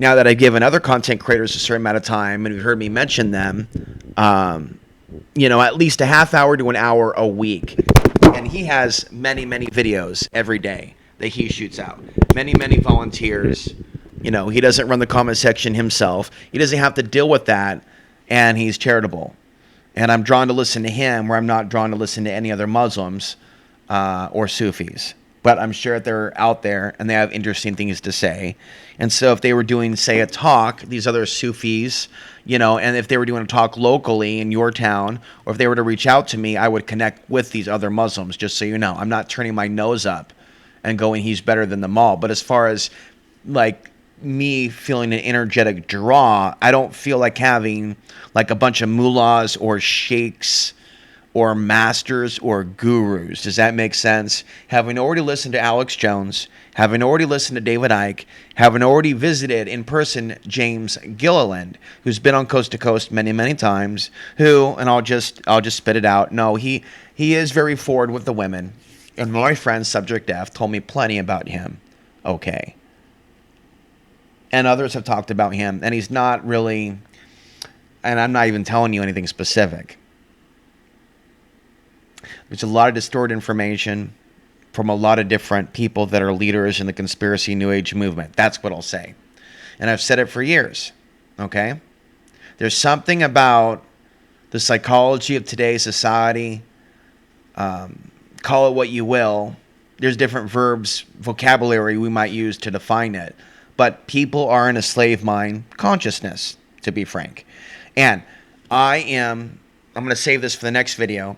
now that I've given other content creators a certain amount of time, and you've heard me mention them, at least a half hour to an hour a week. And he has many, many videos every day that he shoots out. Many, many volunteers. He doesn't run the comment section himself. He doesn't have to deal with that, and he's charitable. And I'm drawn to listen to him where I'm not drawn to listen to any other Muslims or Sufis. But I'm sure that they're out there and they have interesting things to say. And so if they were doing, say, a talk, these other Sufis, and if they were doing a talk locally in your town, or if they were to reach out to me, I would connect with these other Muslims, just so you know. I'm not turning my nose up and going, he's better than them all. But as far as, like, me feeling an energetic draw, I don't feel like having, like, a bunch of mullahs or sheikhs or masters or gurus. Does that make sense? Having already listened to Alex Jones, having already listened to David Icke, having already visited in person James Gilliland, who's been on Coast to Coast many, many times, and I'll just spit it out. No, he is very forward with the women. And my friend Subject F told me plenty about him. Okay. And others have talked about him, and he's not really, and I'm not even telling you anything specific. There's a lot of distorted information from a lot of different people that are leaders in the conspiracy New Age movement. That's what I'll say. And I've said it for years, okay? There's something about the psychology of today's society, call it what you will. There's different vocabulary we might use to define it. But people are in a slave mind consciousness, to be frank. And I'm going to save this for the next video,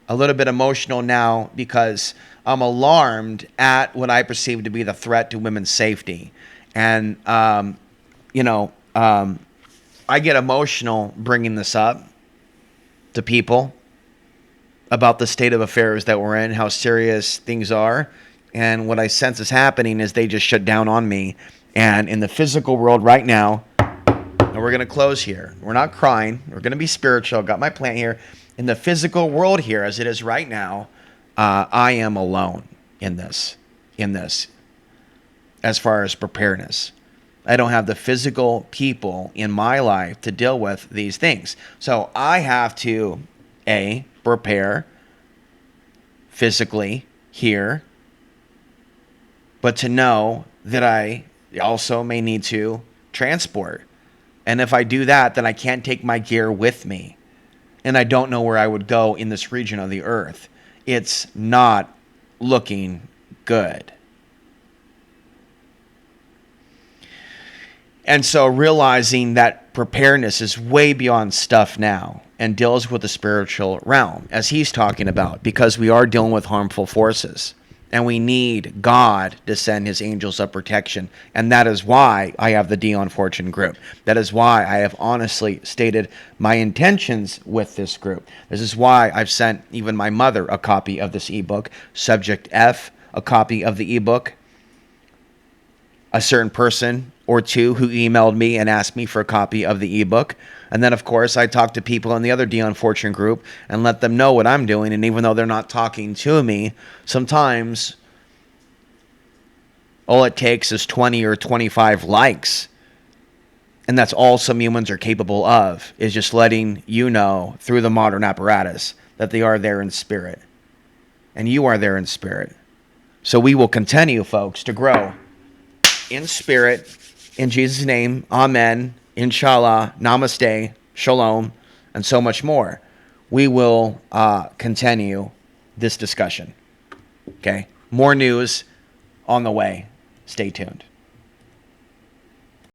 a little bit emotional now because I'm alarmed at what I perceive to be the threat to women's safety. And, I get emotional bringing this up to people about the state of affairs that we're in, how serious things are. And what I sense is happening is they just shut down on me. And in the physical world right now, and we're going to close here. We're not crying. We're going to be spiritual. Got my plant here. In the physical world here, as it is right now, I am alone in this, as far as preparedness. I don't have the physical people in my life to deal with these things. So I have to, prepare physically here, but to know that I also may need to transport. And if I do that, then I can't take my gear with me. And I don't know where I would go in this region of the earth. It's not looking good. And so realizing that preparedness is way beyond stuff now and deals with the spiritual realm, as he's talking about, because we are dealing with harmful forces. And we need God to send his angels of protection. And that is why I have the Dion Fortune group. That is why I have honestly stated my intentions with this group. This is why I've sent even my mother a copy of this ebook, Subject F, a copy of the ebook. A certain person or two who emailed me and asked me for a copy of the ebook. And then, of course, I talk to people in the other Dion Fortune group and let them know what I'm doing. And even though they're not talking to me, sometimes all it takes is 20 or 25 likes. And that's all some humans are capable of, is just letting you know through the modern apparatus that they are there in spirit. And you are there in spirit. So we will continue, folks, to grow in spirit. In Jesus' name, amen, inshallah, namaste, shalom, and so much more. We will continue this discussion. Okay? More news on the way. Stay tuned.